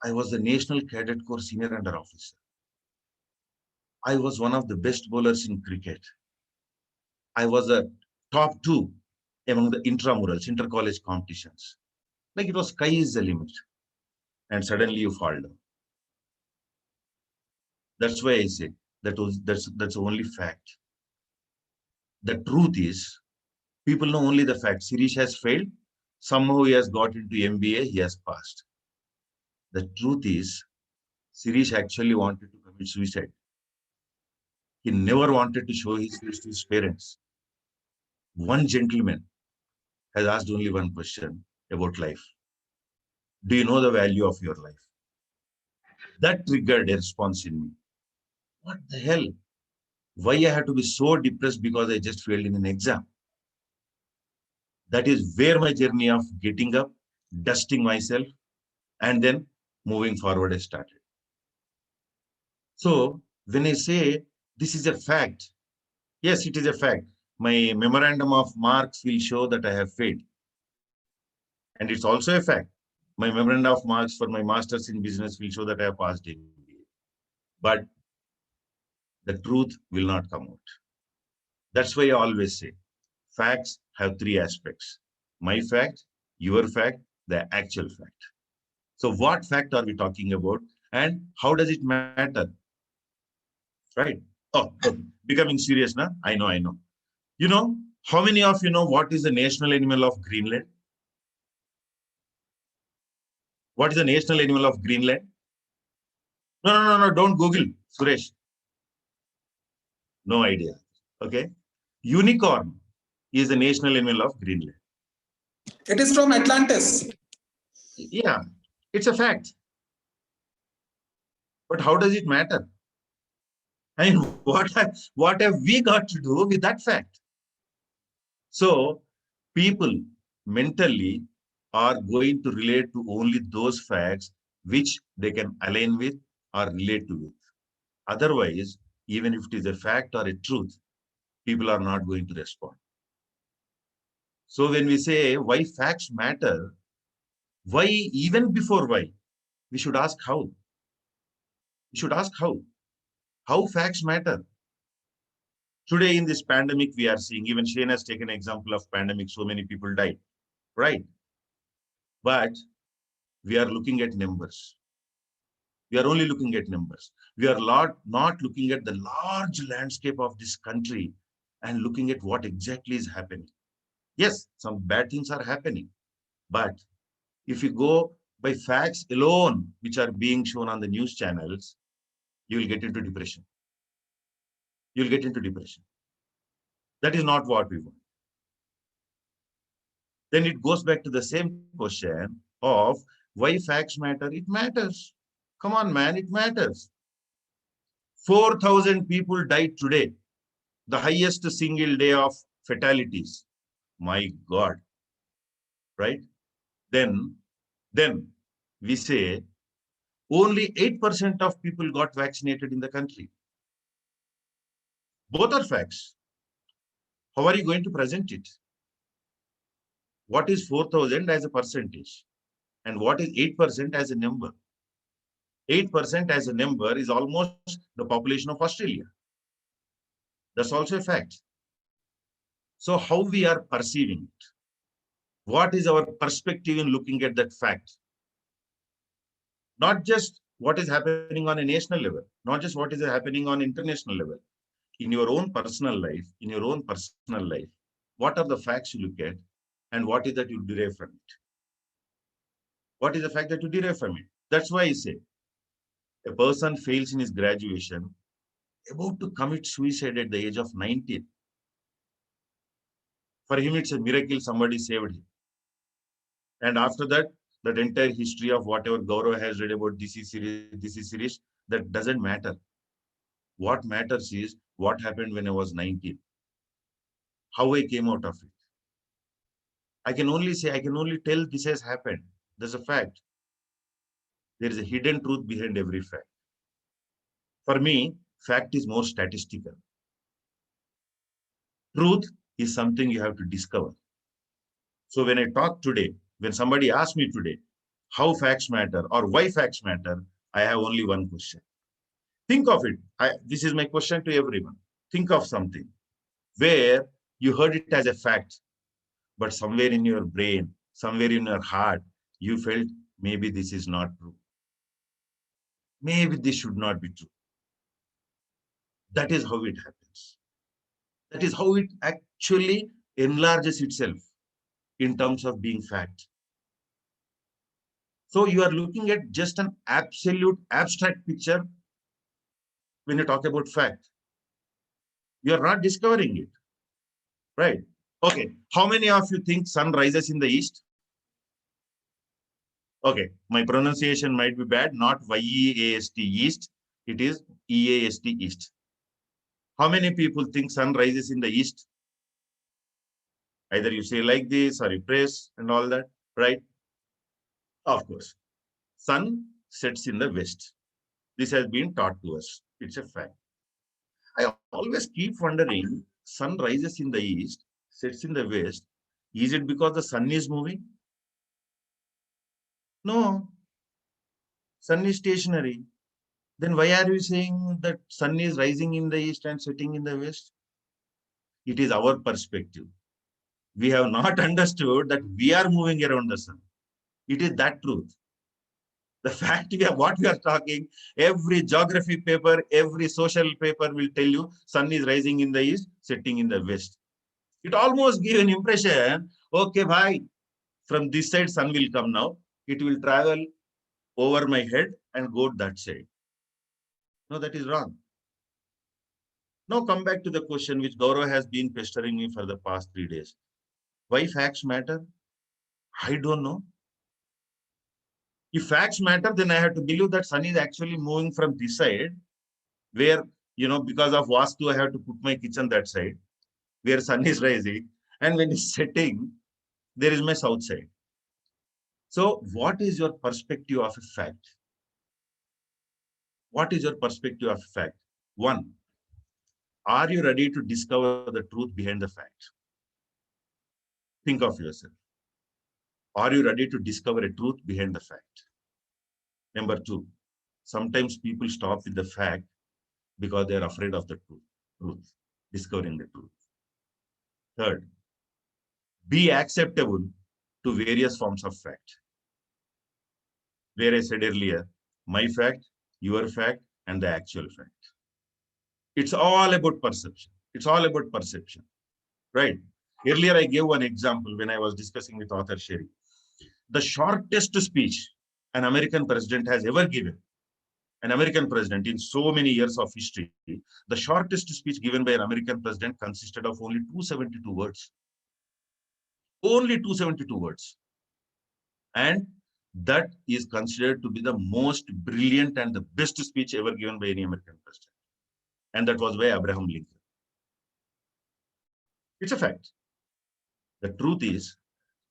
I was the National Cadet Corps senior under officer. I was one of the best bowlers in cricket. I was a top 2 among the intramurals, inter-college competitions. Like it was sky is the limit. And suddenly you fall down. That's why I say that's only fact. The truth is, people know only the fact. Sirish has failed. Somehow he has got into MBA, he has passed. The truth is, Sirish actually wanted to commit suicide. He never wanted to show his face to his parents. One gentleman has asked only one question about life. Do you know the value of your life? That triggered a response in me. What the hell? Why I had to be so depressed because I just failed in an exam? That is where my journey of getting up, dusting myself, and then moving forward has started. So when I say this is a fact, yes, it is a fact. My memorandum of marks will show that I have failed. And it's also a fact. My memorandum of marks for my master's in business will show that I have passed MBA. But the truth will not come out. That's why I always say, facts have 3 aspects. My fact, your fact, the actual fact. So what fact are we talking about and how does it matter? Right? Oh, becoming serious now? I know. You know, how many of you know what is the national animal of Greenland? What is the national animal of Greenland? No, don't Google, Suresh. No idea. Okay. Unicorn is the national animal of Greenland. It is from Atlantis. Yeah, it's a fact. But how does it matter? I mean, what have we got to do with that fact? So people mentally are going to relate to only those facts which they can align with or relate to with. Otherwise, even if it is a fact or a truth, people are not going to respond. So when we say why facts matter, why, even before why, we should ask how. We should ask how facts matter. Today in this pandemic we are seeing, even Shane has taken an example of pandemic, so many people died, right? But we are looking at numbers. We are only looking at numbers. We are not looking at the large landscape of this country and looking at what exactly is happening. Yes, some bad things are happening, but if you go by facts alone, which are being shown on the news channels, you will get into depression. You'll get into depression. That is not what we want. Then it goes back to the same question of why facts matter. It matters. Come on, man, it matters. 4,000 people died today, the highest single day of fatalities. My God, right? Then we say only 8% of people got vaccinated in the country. Both are facts. How are you going to present it? What is 4,000 as a percentage? And what is 8% as a number? 8% as a number is almost the population of Australia. That's also a fact. So how we are perceiving it? What is our perspective in looking at that fact? Not just what is happening on a national level, not just what is happening on international level. In your own personal life, what are the facts you look at and what is that you derive from it? What is the fact that you derive from it? That's why I say a person fails in his graduation, about to commit suicide at the age of 19. For him, it's a miracle somebody saved him. And after that, that entire history of whatever Gaurav has read about this is Sirish, that doesn't matter. What matters is what happened when I was 19, how I came out of it. I can only tell this has happened. There's a fact. There is a hidden truth behind every fact. For me, fact is more statistical. Truth is something you have to discover. So when I talk today, when somebody asks me today how facts matter or why facts matter, I have only one question. Think of it. This is my question to everyone. Think of something where you heard it as a fact, but somewhere in your brain, somewhere in your heart, you felt maybe this is not true. Maybe this should not be true. That is how it happens. That is how it actually enlarges itself in terms of being fact. So you are looking at just an absolute abstract picture when you talk about fact. You are not discovering it, right? Okay, how many of you think sun rises in the east? Okay, my pronunciation might be bad, not Y-E-A-S-T east, it is E-A-S-T east. How many people think sun rises in the east? Either you say like this or you press and all that, right? Of course, sun sets in the west. This has been taught to us. It's a fact. I always keep wondering, sun rises in the east, sets in the west. Is it because the sun is moving? No, sun is stationary. Then why are you saying that sun is rising in the east and setting in the west? It is our perspective. We have not understood that we are moving around the sun. It is that truth. The fact what we are talking, every geography paper, every social paper will tell you sun is rising in the east, setting in the west. It almost gives an impression, okay, bhai, from this side sun will come now. It will travel over my head and go that side. No, that is wrong. Now come back to the question which Gaurav has been pestering me for the past 3 days. Why facts matter? I don't know. If facts matter, then I have to believe that sun is actually moving from this side, where, because of Vastu, I have to put my kitchen that side, where sun is rising. And when it's setting, there is my south side. So what is your perspective of a fact? What is your perspective of a fact? One, are you ready to discover the truth behind the fact? Think of yourself. Are you ready to discover a truth behind the fact? Number two, sometimes people stop with the fact because they are afraid of the truth, discovering the truth. Third, be acceptable to various forms of fact. Where I said earlier, my fact, your fact, and the actual fact. It's all about perception. It's all about perception, right? Earlier, I gave one example when I was discussing with author Sherry. The shortest speech an American president has ever given, an American president in so many years of history, the shortest speech given by an American president consisted of only 272 words. Only 272 words. And that is considered to be the most brilliant and the best speech ever given by any American president. And that was by Abraham Lincoln. It's a fact. The truth is,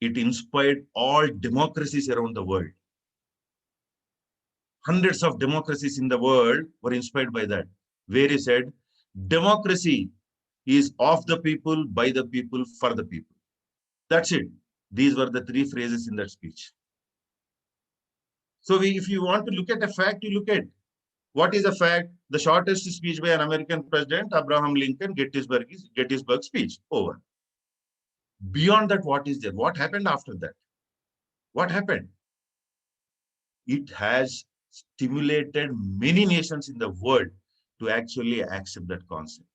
it inspired all democracies around the world. Hundreds of democracies in the world were inspired by that, where he said, democracy is of the people, by the people, for the people. That's it. These were the three phrases in that speech. So if you want to look at a fact, you look at what is a fact? The shortest speech by an American president, Abraham Lincoln, Gettysburg speech, over. Beyond that, what is there? What happened after that? What happened? It has stimulated many nations in the world to actually accept that concept.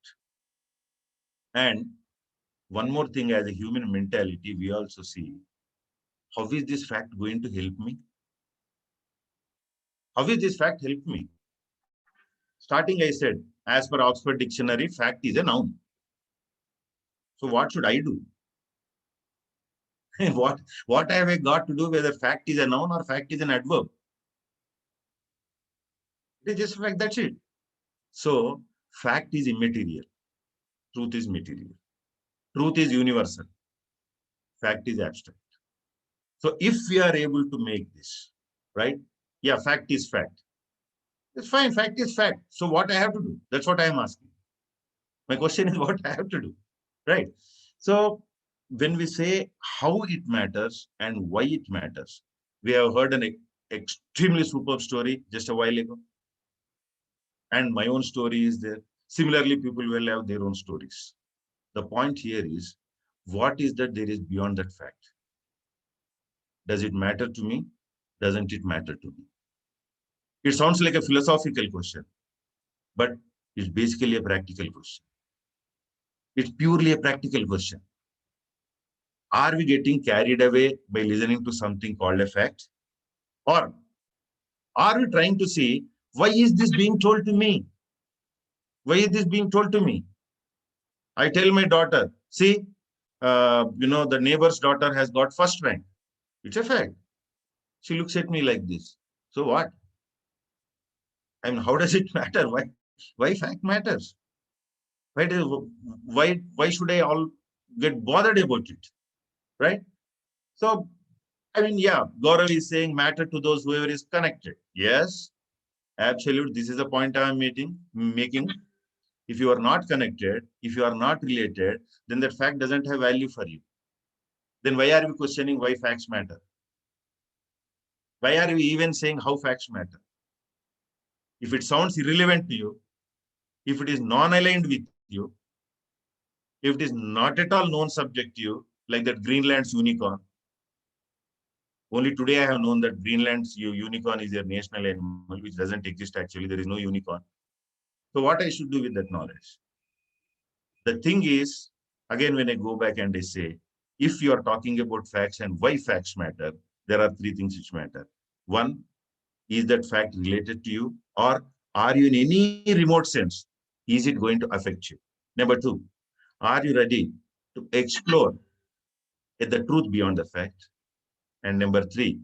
And one more thing, as a human mentality, we also see, how is this fact going to help me? How is this fact help me? Starting, I said, as per Oxford Dictionary, fact is a noun. So what should I do? what have I got to do whether fact is a noun or fact is an adverb? It is just fact, that's it. So fact is immaterial. Truth is material. Truth is universal. Fact is abstract. So if we are able to make this, right? Yeah, fact is fact. It's fine, fact is fact. So what I have to do? That's what I am asking. My question is what I have to do, right? So when we say how it matters and why it matters, we have heard an extremely superb story just a while ago. And my own story is there. Similarly, people will have their own stories. The point here is, what is that there is beyond that fact? Does it matter to me? Doesn't it matter to me? It sounds like a philosophical question, but it's basically a practical question. It's purely a practical question. Are we getting carried away by listening to something called a fact? Or are we trying to see, why is this being told to me? Why is this being told to me? I tell my daughter, see, the neighbor's daughter has got first rank. It's a fact. She looks at me like this. So what? I mean, how does it matter? Why fact matters? Why should I all get bothered about it? Right? So, I mean, yeah, Gaurav is saying matter to those whoever is connected. Yes, absolutely. This is the point I am making. If you are not connected, if you are not related, then that fact doesn't have value for you. Then why are we questioning why facts matter? Why are we even saying how facts matter? If it sounds irrelevant to you, if it is non-aligned with you, if it is not at all known subject to you, like that Greenland's unicorn. Only today I have known that Greenland's unicorn is their national animal, which doesn't exist actually. There is no unicorn. So what I should do with that knowledge? The thing is, again, when I go back and I say, if you are talking about facts and why facts matter, there are three things which matter. One, is that fact related to you, or are you in any remote sense, is it going to affect you? Number two, are you ready to explore the truth beyond the fact? And number three,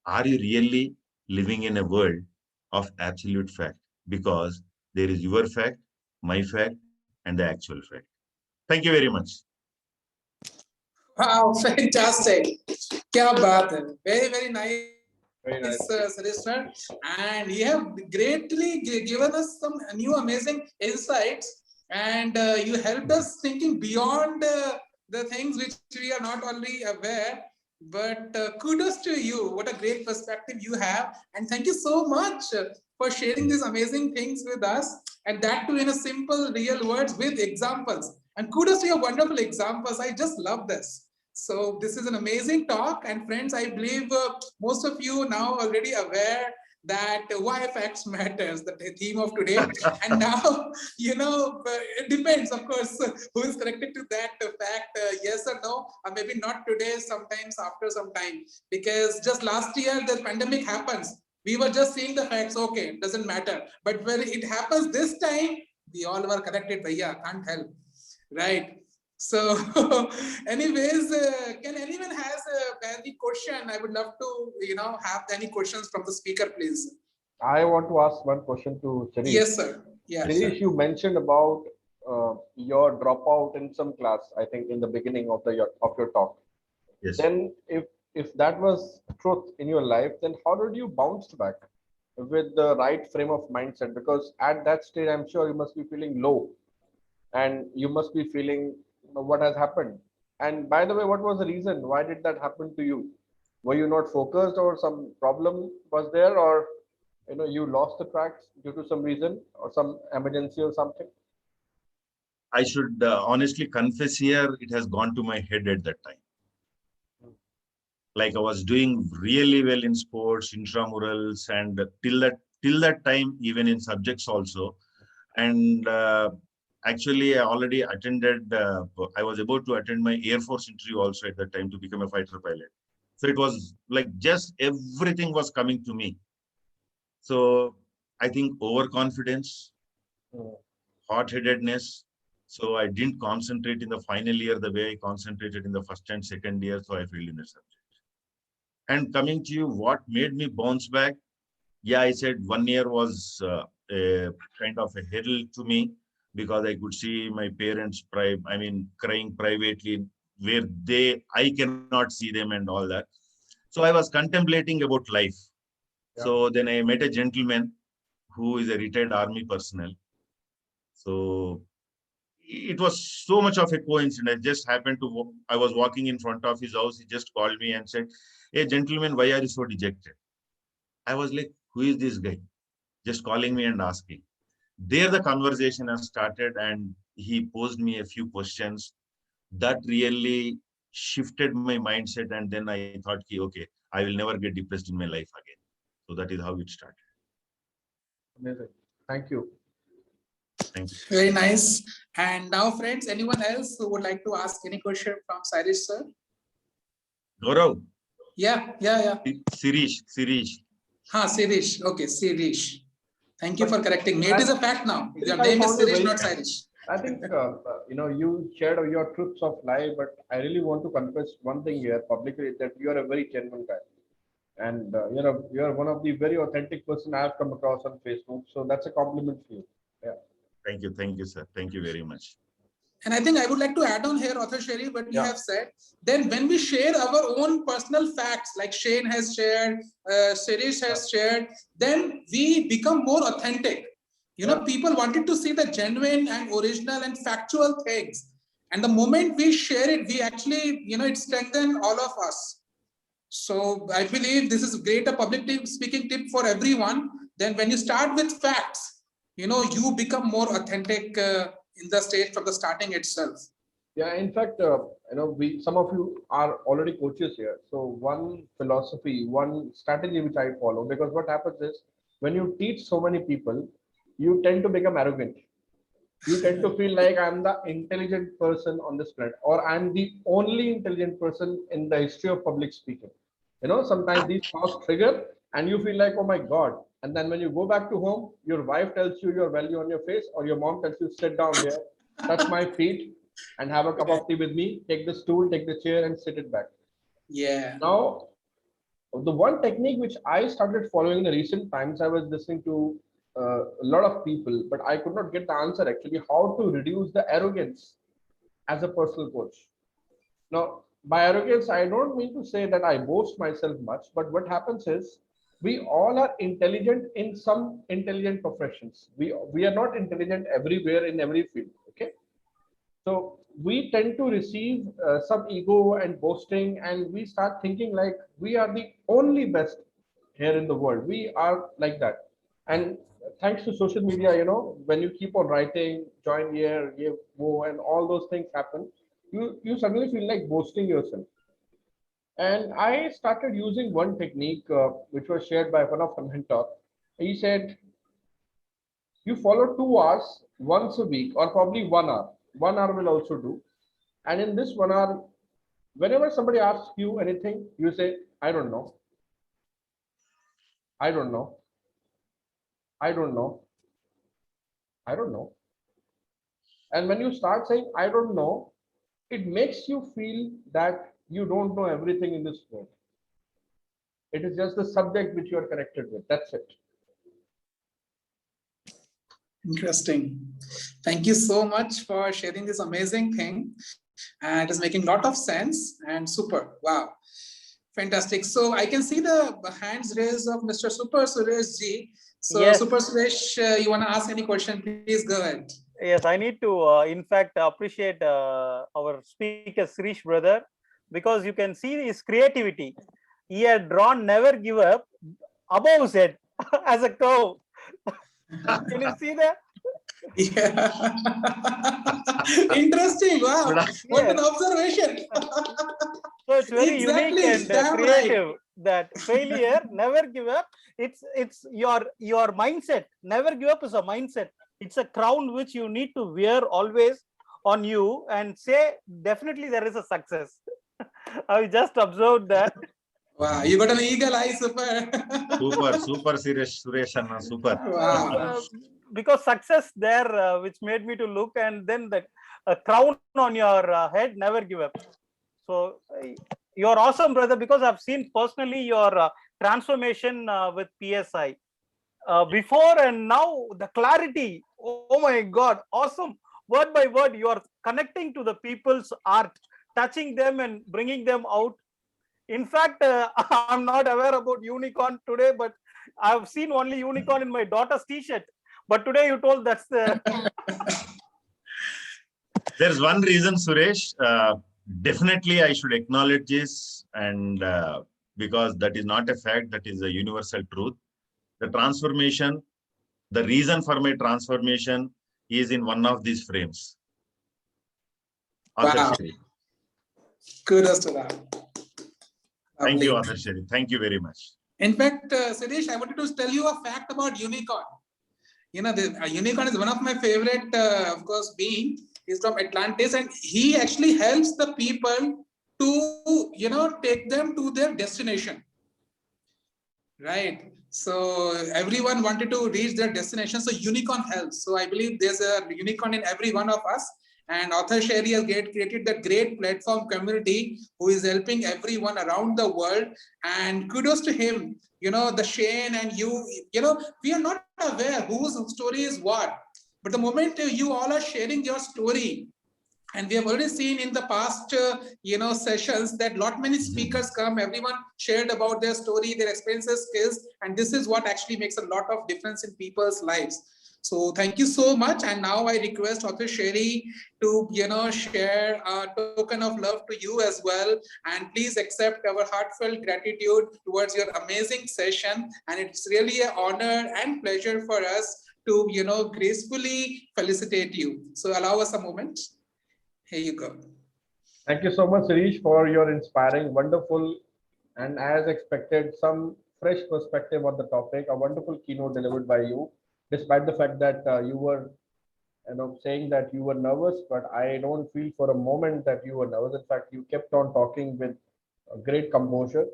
are you really living in a world of absolute fact? Because there is your fact, my fact, and the actual fact. Thank you very much. Wow, fantastic. Kya baat hai. Very, very nice. Very nice, Sirish sir. And you have greatly given us some new amazing insights, and you helped us thinking beyond the things which we are not only aware, but kudos to you. What a great perspective you have. And thank you so much for sharing these amazing things with us. And that too in a simple, real words with examples. And kudos to your wonderful examples. I just love this. So this is an amazing talk. And friends, I believe most of you now already aware that why facts matters, the theme of today. And now, it depends, of course, who is connected to that fact, yes or no, or maybe not today, sometimes after some time. Because just last year, the pandemic happens. We were just seeing the facts, okay, doesn't matter. But when it happens this time, we all were connected, bhaiya, can't help, right? So, anyways, can anyone has any question? I would love to, have any questions from the speaker, please. I want to ask one question to Sirish. Yes, sir. Yeah. Sirish, you mentioned about your dropout in some class, I think in the beginning of your talk. Yes. Then if that was truth in your life, then how did you bounce back with the right frame of mindset? Because at that stage, I'm sure you must be feeling low and you must be feeling what has happened. And by the way, what was the reason? Why did that happen to you? Were you not focused or some problem was there, or you lost the tracks due to some reason or some emergency or something? I should honestly confess here, it has gone to my head at that time. Like I was doing really well in sports, intramurals, and till that time, even in subjects also. And actually, I already attended, I was about to attend my Air Force interview also at that time to become a fighter pilot. So it was like just everything was coming to me. So I think overconfidence, hot-headedness. So I didn't concentrate in the final year the way I concentrated in the first and second year. So I failed in the subject. And coming to you, what made me bounce back? Yeah, I said 1 year was a kind of a hell to me, because I could see my parents crying privately where I cannot see them and all that. So I was contemplating about life. Yeah. So then I met a gentleman who is a retired army personnel. So it was so much of a coincidence. I just happened to, I was walking in front of his house. He just called me and said, "Hey, gentleman, why are you so dejected?" I was like, who is this guy? Just calling me and asking. There the conversation has started, and he posed me a few questions that really shifted my mindset. And then I thought, okay, I will never get depressed in my life again. So that is how it started. Amazing. Thank you. Thank you. Very nice. And now, friends, anyone else who would like to ask any question from Sirish, sir? Gaurav. Yeah. Sirish. Sirish. Okay, Sirish. Thank you for correcting me. It is a fact now. Your name is Sirish, not Sirish. I think, you shared your truths of life, but I really want to confess one thing here publicly, that you are a very genuine guy. And you're one of the very authentic person I've come across on Facebook. So that's a compliment for you. Yeah. Thank you, sir. Thank you very much. And I think I would like to add on here, Author Sherry, what you have said. Then when we share our own personal facts, like Shane has shared, Sirish has shared, then we become more authentic. People wanted to see the genuine and original and factual things. And the moment we share it, we actually, it strengthens all of us. So I believe this is great, a public speaking tip for everyone. Then when you start with facts, you become more authentic in the stage from the starting itself. Yeah, in fact, some of you are already coaches here. So one philosophy, one strategy which I follow, because what happens is when you teach so many people, you tend to become arrogant. You tend to feel like I'm the intelligent person on this planet, or I'm the only intelligent person in the history of public speaking. Sometimes these thoughts trigger and you feel like, oh my God. And then when you go back to home, your wife tells you your value on your face, or your mom tells you, sit down here, touch my feet and have a cup of tea with me, take the stool, take the chair and sit it back. Yeah. Now, the one technique which I started following in the recent times, I was listening to a lot of people, but I could not get the answer actually, how to reduce the arrogance as a personal coach. Now, by arrogance, I don't mean to say that I boast myself much, but what happens is we all are intelligent in some intelligent professions. We are not intelligent everywhere in every field. Okay. So we tend to receive some ego and boasting, and we start thinking like we are the only best here in the world. We are like that. And thanks to social media, when you keep on writing, join here, give, wo, and all those things happen, you suddenly feel like boasting yourself. And I started using one technique which was shared by one of the mentors. He said, you follow 2 hours once a week, or probably 1 hour. 1 hour will also do. And in this 1 hour, whenever somebody asks you anything, you say, I don't know, I don't know, I don't know, I don't know. And when you start saying, I don't know, it makes you feel that you don't know everything in this world. It is just the subject which you are connected with. That's it. Interesting. Thank you so much for sharing this amazing thing. And it is making a lot of sense and super. Wow. Fantastic. So I can see the hands raised of Mr. Super Suresh ji. So Yes. Super Suresh, you want to ask any question? Please go ahead. Yes, I need to, in fact, appreciate our speaker, Sirish brother, because you can see his creativity. He had drawn never give up above his head as a curve. Can you see that? Yeah. Interesting. Wow. What an observation. So it's very Exactly, unique and damn creative. right. That failure, never give up. It's your mindset. Never give up is a mindset. It's a crown which you need to wear always on you and say, definitely there is a success. I just observed that. Wow, you got an eagle eye, Super. Super, Suresh Anna, super. Wow. Because success there, which made me to look, and then the crown on your head, never give up. So you're awesome, brother, because I've seen personally your transformation with PSI. Before and now, the clarity, oh my God, awesome. Word by word, you are connecting to the people's art, touching them and bringing them out. In fact, I'm not aware about unicorn today, but I've seen only unicorn in my daughter's t-shirt. But today you told that's the... There's one reason, Suresh. Definitely, I should acknowledge this, and because that is not a fact, that is a universal truth. The transformation, the reason for my transformation is in one of these frames. Wow. Kudos to that. Thank you, Author Sherry. Thank you very much. In fact, Sirish, I wanted to tell you a fact about unicorn. You know, the unicorn is one of my favorite, of course, being. He's from Atlantis, and he actually helps the people to, take them to their destination. Right. So everyone wanted to reach their destination. So unicorn helps. So I believe there's a unicorn in every one of us. And Author Sherry has created that great platform community who is helping everyone around the world. And kudos to him. The Shane and you, we are not aware whose story is what. But the moment you all are sharing your story, and we have already seen in the past, sessions that many speakers come, everyone shared about their story, their experiences, skills, and this is what actually makes a lot of difference in people's lives. So thank you so much. And now I request Author Sherry to, share a token of love to you as well. And please accept our heartfelt gratitude towards your amazing session. And it's really an honor and pleasure for us to, gracefully felicitate you. So allow us a moment. Here you go. Thank you so much, Sirish, for your inspiring, wonderful, and as expected, some fresh perspective on the topic. A wonderful keynote delivered by you, despite the fact that you were, saying that you were nervous, but I don't feel for a moment that you were nervous. In fact, you kept on talking with a great composure.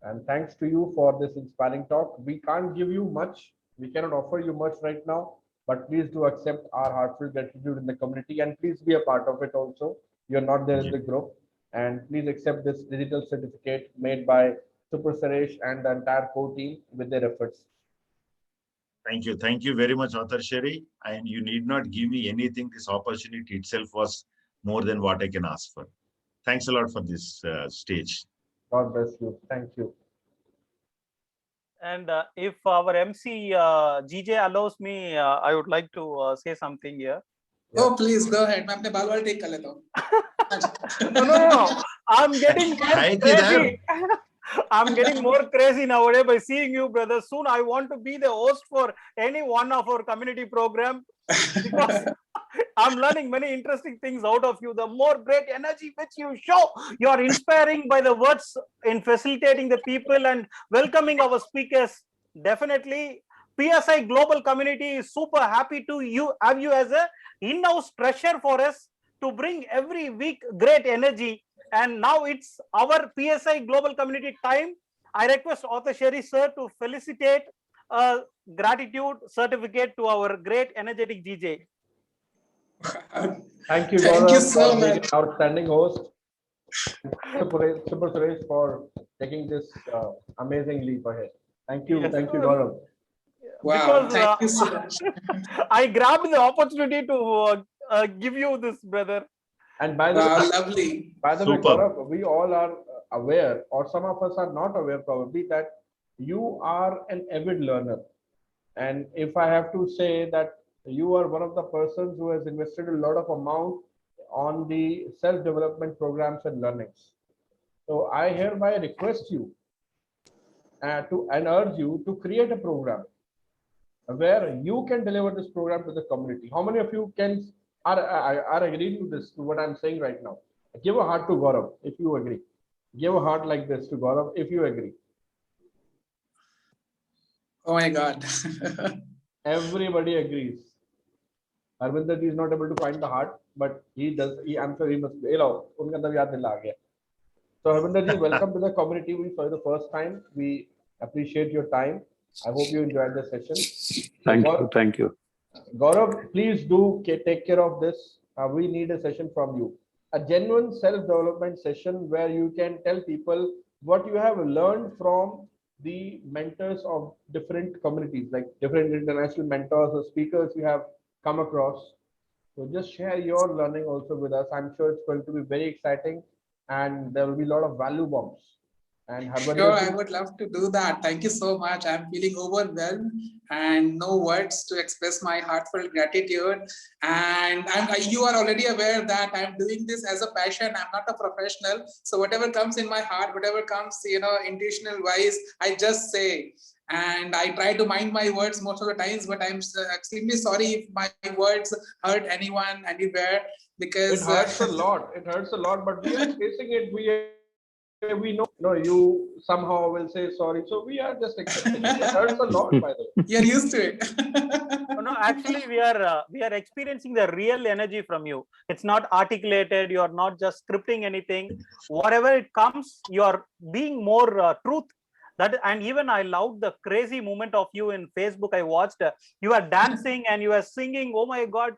And thanks to you for this inspiring talk. We can't give you much. We cannot offer you much right now. But please do accept our heartfelt gratitude in the community, and please be a part of it also. You're not there in the group, and please accept this digital certificate made by Super Suresh and the entire core team with their efforts. Thank you. Thank you very much, Author Sherry. And you need not give me anything. This opportunity itself was more than what I can ask for. Thanks a lot for this stage. God bless you. Thank you. And if our MC GJ allows me, I would like to say something here. Oh, please go ahead. मैं अपने बाल वाल take कर लेता हूँ. No. I'm getting more Hi, crazy. I'm getting more crazy nowadays by seeing you, brother. Soon I want to be the host for any one of our community program because I'm learning many interesting things out of you. The more great energy which you show, you are inspiring by the words in facilitating the people and welcoming our speakers. Definitely, PSI Global Community is super happy to have you as a in-house treasure for us to bring every week great energy. And now it's our PSI Global Community time. I request Author Sirish sir to felicitate a gratitude certificate to our great energetic DJ. Thank you, Thank Gaurav, you so for being much. an outstanding host. Super Suresh for taking this amazing leap ahead. Thank you, Yes. thank you, Gaurav. Wow, Because thank you so much. I grabbed the opportunity to give you this, brother. And by the Wow, way, lovely. Superb. Gaurav, we all are aware, or some of us are not aware probably, that you are an avid learner. And if I have to say that you are one of the persons who has invested a lot of amount on the self-development programs and learnings. So I hereby request you and urge you to create a program where you can deliver this program to the community. How many of you are agreeing to this, to what I'm saying right now? Give a heart to Gaurav if you agree. Give a heart like this to Gaurav if you agree. Oh my God. Everybody agrees. Arvinder is not able to find the heart, but he does. I'm sure he must be. So Arvinder, welcome to the community. We saw you the first time. We appreciate your time. I hope you enjoyed the session. Thank you. Gaurav, please do take care of this. We need a session from you. A genuine self-development session where you can tell people what you have learned from the mentors of different communities, like different international mentors or speakers you have come across. So just share your learning also with us. I'm sure it's going to be very exciting and there will be a lot of value bombs. And Sure, I would love to do that. Thank you so much. I'm feeling overwhelmed and no words to express my heartfelt gratitude. And you are already aware that I'm doing this as a passion. I'm not a professional. So whatever comes in my heart, whatever comes, intuitional wise, I just say. And I try to mind my words most of the times, but I'm extremely sorry if my words hurt anyone anywhere, because it hurts a lot. It hurts a lot, but we are facing it. We know you somehow will say sorry, so we are just accepting it. It hurts a lot, by the way. You're used to it. No, actually, we are experiencing the real energy from you. It's not articulated. You are not just scripting anything. Whatever it comes, you are being more truth. And even I loved the crazy moment of you in Facebook. I watched you are dancing and you are singing. Oh my God.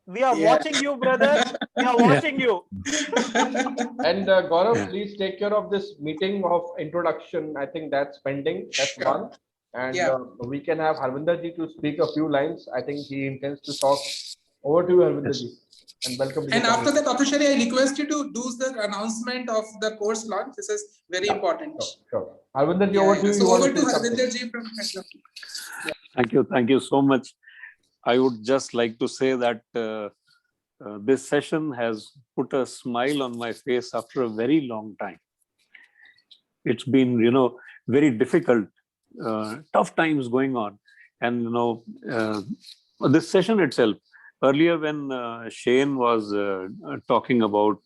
We are watching you, brother. We are watching you. And Gaurav, please take care of this meeting of introduction. I think that's pending. That's one. And we can have Harvinder ji to speak a few lines. I think he intends to talk. Over to you, Harvinder ji. And welcome. And after that, officially, I request you to do the announcement of the course launch. This is very important. Sure. Harvinder ji, over to you. So over to Harvinder ji from Thank you so much. I would just like to say that this session has put a smile on my face after a very long time. It's been, very difficult, tough times going on. And, this session itself, earlier when Shane was talking about,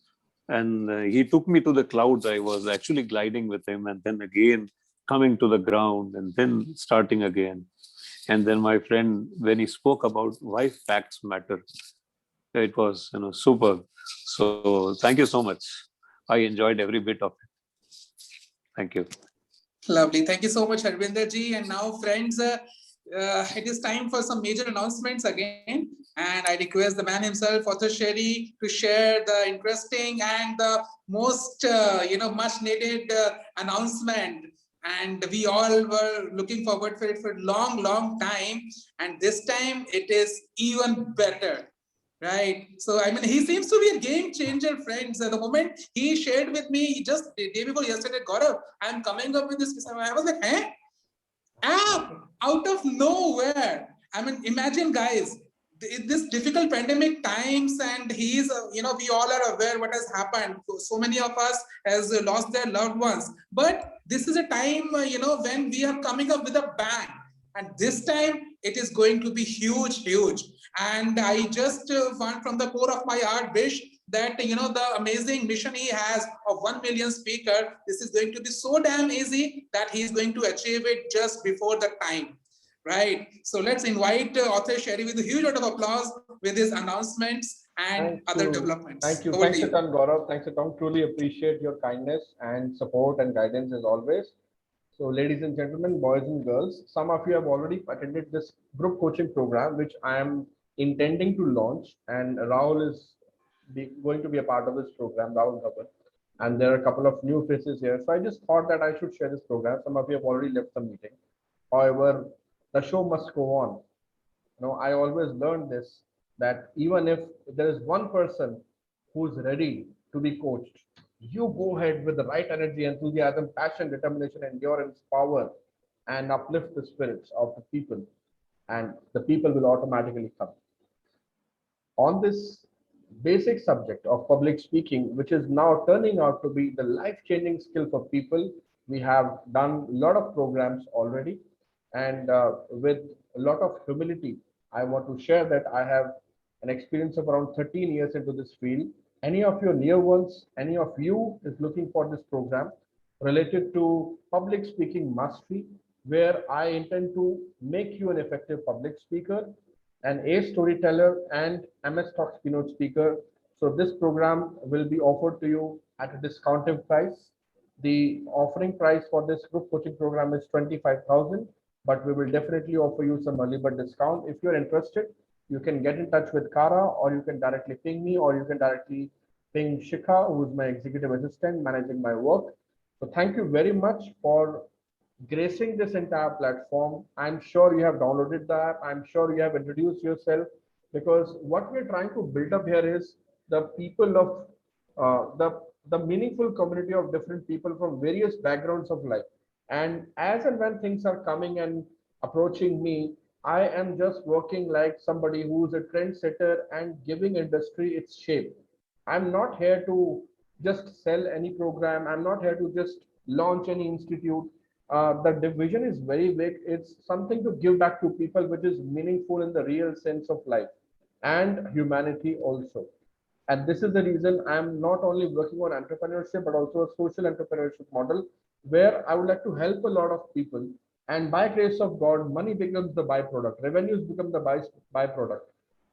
and he took me to the clouds, I was actually gliding with him and then again coming to the ground and then starting again. And then my friend, when he spoke about why facts matter, it was, superb. So thank you so much. I enjoyed every bit of it. Thank you. Lovely. Thank you so much, Harvinder ji. And now, friends, it is time for some major announcements again. And I request the man himself, Author Sherry, to share the interesting and the most, much needed announcement. And we all were looking forward for it for a long, long time. And this time it is even better, right? So, he seems to be a game changer, friends. At the moment he shared with me just the day before yesterday, Gaurav, I'm coming up with this. I was like, app out of nowhere. Imagine, guys, in this difficult pandemic times, and he is, we all are aware what has happened. So many of us has lost their loved ones, but this is a time, when we are coming up with a bang, and this time it is going to be huge. And I just want from the core of my heart wish that, the amazing mission he has of 1 million speaker, this is going to be so damn easy that he is going to achieve it just before the time. Right. So let's invite author Sherry with a huge round of applause with his announcements and other developments. Thank you. Over Thanks to a you. ton, Gaurav. Thanks a ton. Truly appreciate your kindness and support and guidance as always. So, ladies and gentlemen, boys and girls, some of you have already attended this group coaching program, which I am intending to launch, and Rahul is going to be a part of this program, Rahul Thakur. And there are a couple of new faces here. So I just thought that I should share this program. Some of you have already left the meeting. However, the show must go on. I always learned this, that even if there is one person who's ready to be coached, you go ahead with the right energy, enthusiasm, passion, determination, endurance, power, and uplift the spirits of the people, and the people will automatically come. On this basic subject of public speaking, which is now turning out to be the life-changing skill for people, we have done a lot of programs already, and with a lot of humility, I want to share that I have an experience of around 13 years into this field. Any of your near ones, any of you is looking for this program related to public speaking mastery, where I intend to make you an effective public speaker, an A storyteller, and MS Talks keynote speaker. So this program will be offered to you at a discounted price. The offering price for this group coaching program is 25,000, but we will definitely offer you some early bird discount. If you're interested, you can get in touch with Kara, or you can directly ping me, or you can directly ping Shikha, who is my executive assistant managing my work. So thank you very much for gracing this entire platform. I'm sure you have downloaded the app. I'm sure you have introduced yourself, because what we're trying to build up here is the people of the meaningful community of different people from various backgrounds of life. And as and when things are coming and approaching me, I am just working like somebody who's a trendsetter and giving industry its shape. I'm not here to just sell any program. I'm not here to just launch any institute. The division is very big. It's something to give back to people, which is meaningful in the real sense of life and humanity also. And this is the reason I'm not only working on entrepreneurship, but also a social entrepreneurship model, where I would like to help a lot of people. And by grace of God, money becomes the byproduct, revenues become the byproduct.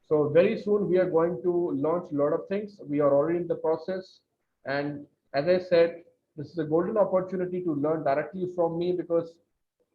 So very soon we are going to launch a lot of things. We are already in the process. And as I said, this is a golden opportunity to learn directly from me, because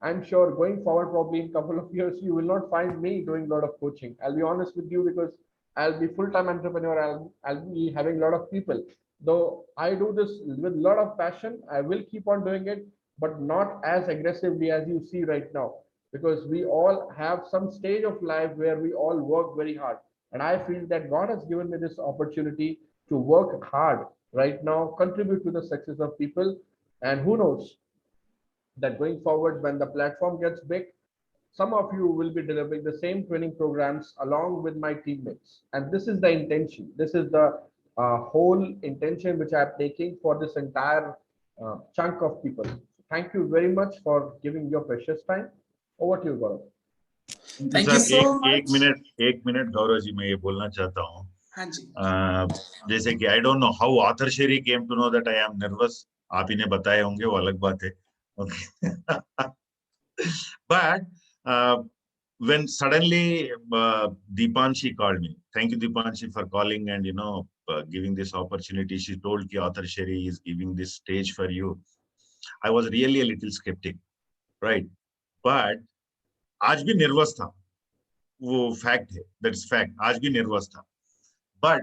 I'm sure going forward, probably in a couple of years, you will not find me doing a lot of coaching. I'll be honest with you, because I'll be full-time entrepreneur. I'll be having a lot of people. Though I do this with a lot of passion, I will keep on doing it, but not as aggressively as you see right now, because we all have some stage of life where we all work very hard. And I feel that God has given me this opportunity to work hard right now, contribute to the success of people. And who knows that going forward, when the platform gets big, some of you will be delivering the same training programs along with my teammates. And this is the intention. This is the whole intention which I'm taking for this entire chunk of people. Thank you very much for giving your precious time. Over to you, Gaurav. Thank you so much. एक minute Gaurav ji, मैं ये बोलना चाहता हूँ. हाँ जी. जैसे कि I don't know how author Sherry came to know that I am nervous. आप इन्हें बताए होंगे, वो अलग बात है. Okay. But when suddenly Deepanshi called me, thank you Deepanshi for calling and giving this opportunity. She told कि author Sherry is giving this stage for you. I was really a little skeptic, right? But आज भी nervous था. वो fact है. That's fact. आज भी nervous था. But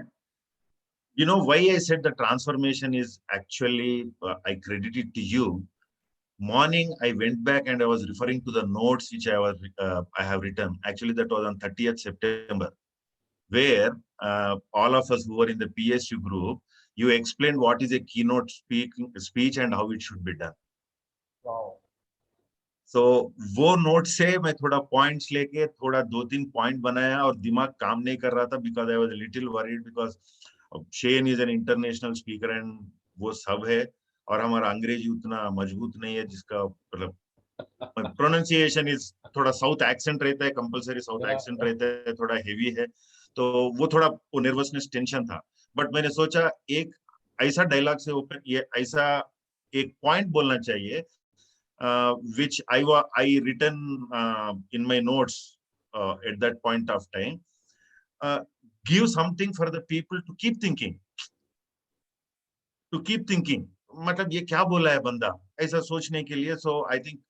why I said the transformation is actually I credit it to you. Morning, I went back and I was referring to the notes which I have written. Actually, that was on 30th September, where all of us who were in the PSU group, you explained what is a keynote speech and how it should be done. Wow. So वो note से मैं थोड़ा points लेके थोड़ा 2-3 point बनाया और दिमाग काम नहीं कर रहा था because I was a little worried because Shane is an international speaker and वो सब है और हमारा अंग्रेजी उतना मजबूत नहीं है जिसका मतलब प्रोनाउंसिएशन इज थोड़ा साउथ एक्सेंट रहता है, कंपलसरी साउथ एक्सेंट रहता है, थोड़ा हेवी है, तो वो थोड़ा वो नर्वसनेस टेंशन था. बट मैंने सोचा एक ऐसा डायलॉग से ओपन ये ऐसा एक पॉइंट बोलना चाहिए which I written in my notes at that point of time. Give something for the people to keep thinking. मतलब ये क्या बोला है बंदा ऐसा सोचने के लिए. So I think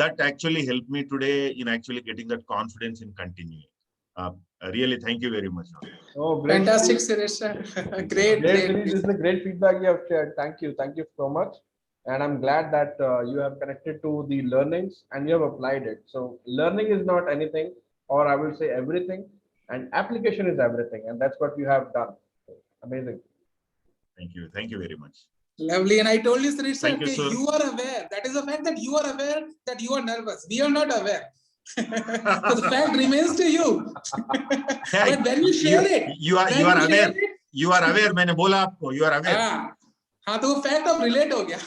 that actually helped me today in actually getting that confidence in continuing. Really, thank you very much. Oh, great. Fantastic, Sirish. Great. This is a great feedback you have shared. Thank you so much. And I'm glad that you have connected to the learnings and you have applied it. So learning is not anything, or I will say everything, and application is everything. And that's what you have done. Amazing. Thank you very much. Lovely. And I told you, Sirish, Thank that you, you are aware. That is the fact that you are aware that you are nervous. We are not aware. So the fact remains to you. But when you share it, you are aware. You are aware. मैंने बोला आपको. You are aware. हाँ तो वो fact of relate हो गया.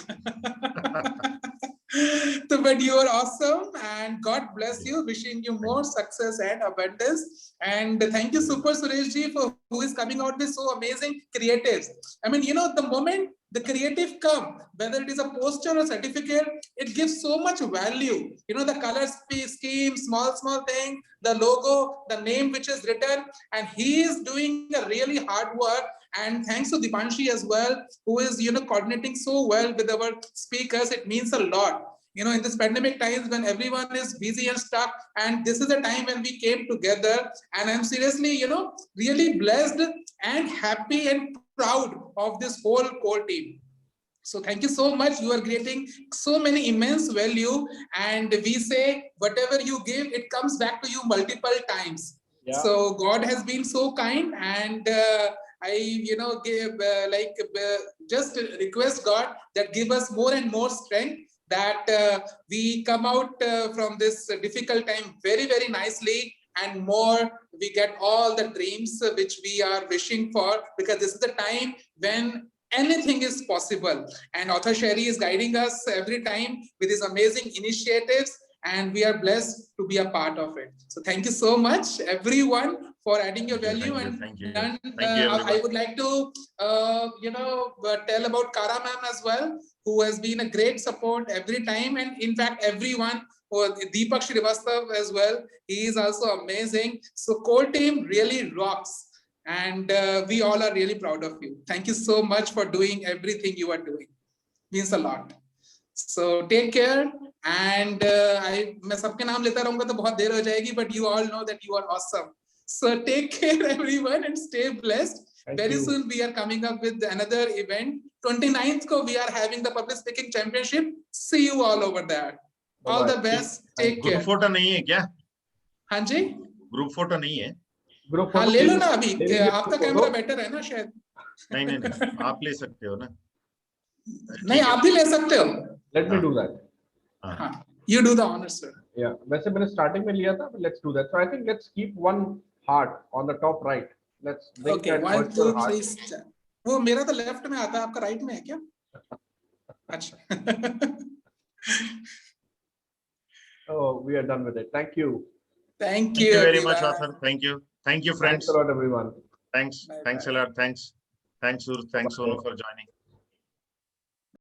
So, but you are awesome and God bless you. Wishing you more success and abundance. And thank you, Super Suresh ji, for who is coming out with so amazing creatives. I mean, you know, the moment the creative come, whether it is a poster or certificate, it gives so much value. You know, the color scheme, small thing, the logo, the name which is written, and he is doing a really hard work. And thanks to Dipanshi as well, who is, you know, coordinating so well with our speakers. It means a lot. You know, in this pandemic times when everyone is busy and stuck, and this is a time when we came together, and I'm seriously, you know, really blessed and happy and proud of this whole core team. So thank you so much. You are creating so many immense value, and we say whatever you give, it comes back to you multiple times. Yeah. So God has been so kind, and I, you know, give just request God that give us more and more strength, that we come out from this difficult time very, very nicely, and more we get all the dreams which we are wishing for, because this is the time when anything is possible. And Author Sherry is guiding us every time with his amazing initiatives, and we are blessed to be a part of it. So thank you so much, everyone, for adding your value. Thank you. I would like to, tell about Kara ma'am as well, who has been a great support every time, and in fact, everyone. Or Deepak Srivastav as well. He is also amazing. So core team really rocks, and we all are really proud of you. Thank you so much for doing everything you are doing. Means a lot. So take care, and मैं सबके नाम लेता रहूँगा तो बहुत देर हो जाएगी, but you all know that you are awesome. So take care, everyone, and stay blessed. Very soon we are coming up with another event. 29th ko we are having the public speaking championship. See you all over there. All the best. Take care. Group photo नहीं है क्या? हाँ जी. Group photo नहीं है. Group हाँ ले लो ना अभी. आपका कैमरा बेटर है ना शायद. नहीं आप ले सकते हो ना. नहीं आप भी ले सकते हो. Let me do that. हाँ. You do the honors, sir. Yeah. वैसे मैंने starting में लिया था, but let's do that. So I think let's keep one heart on the top right. Let's make that 1, 2, 3. heart. वो मेरा तो लेफ्ट में आता है, आपका राइट में है क्या? अच्छा. Oh, we are done with it. Thank you. Thank you very much, Arthur. Thank you. Thank you, friends. Thanks a lot, everyone. Thanks. Thanks a lot. Thanks, Sur. Thanks, Sonu, for joining.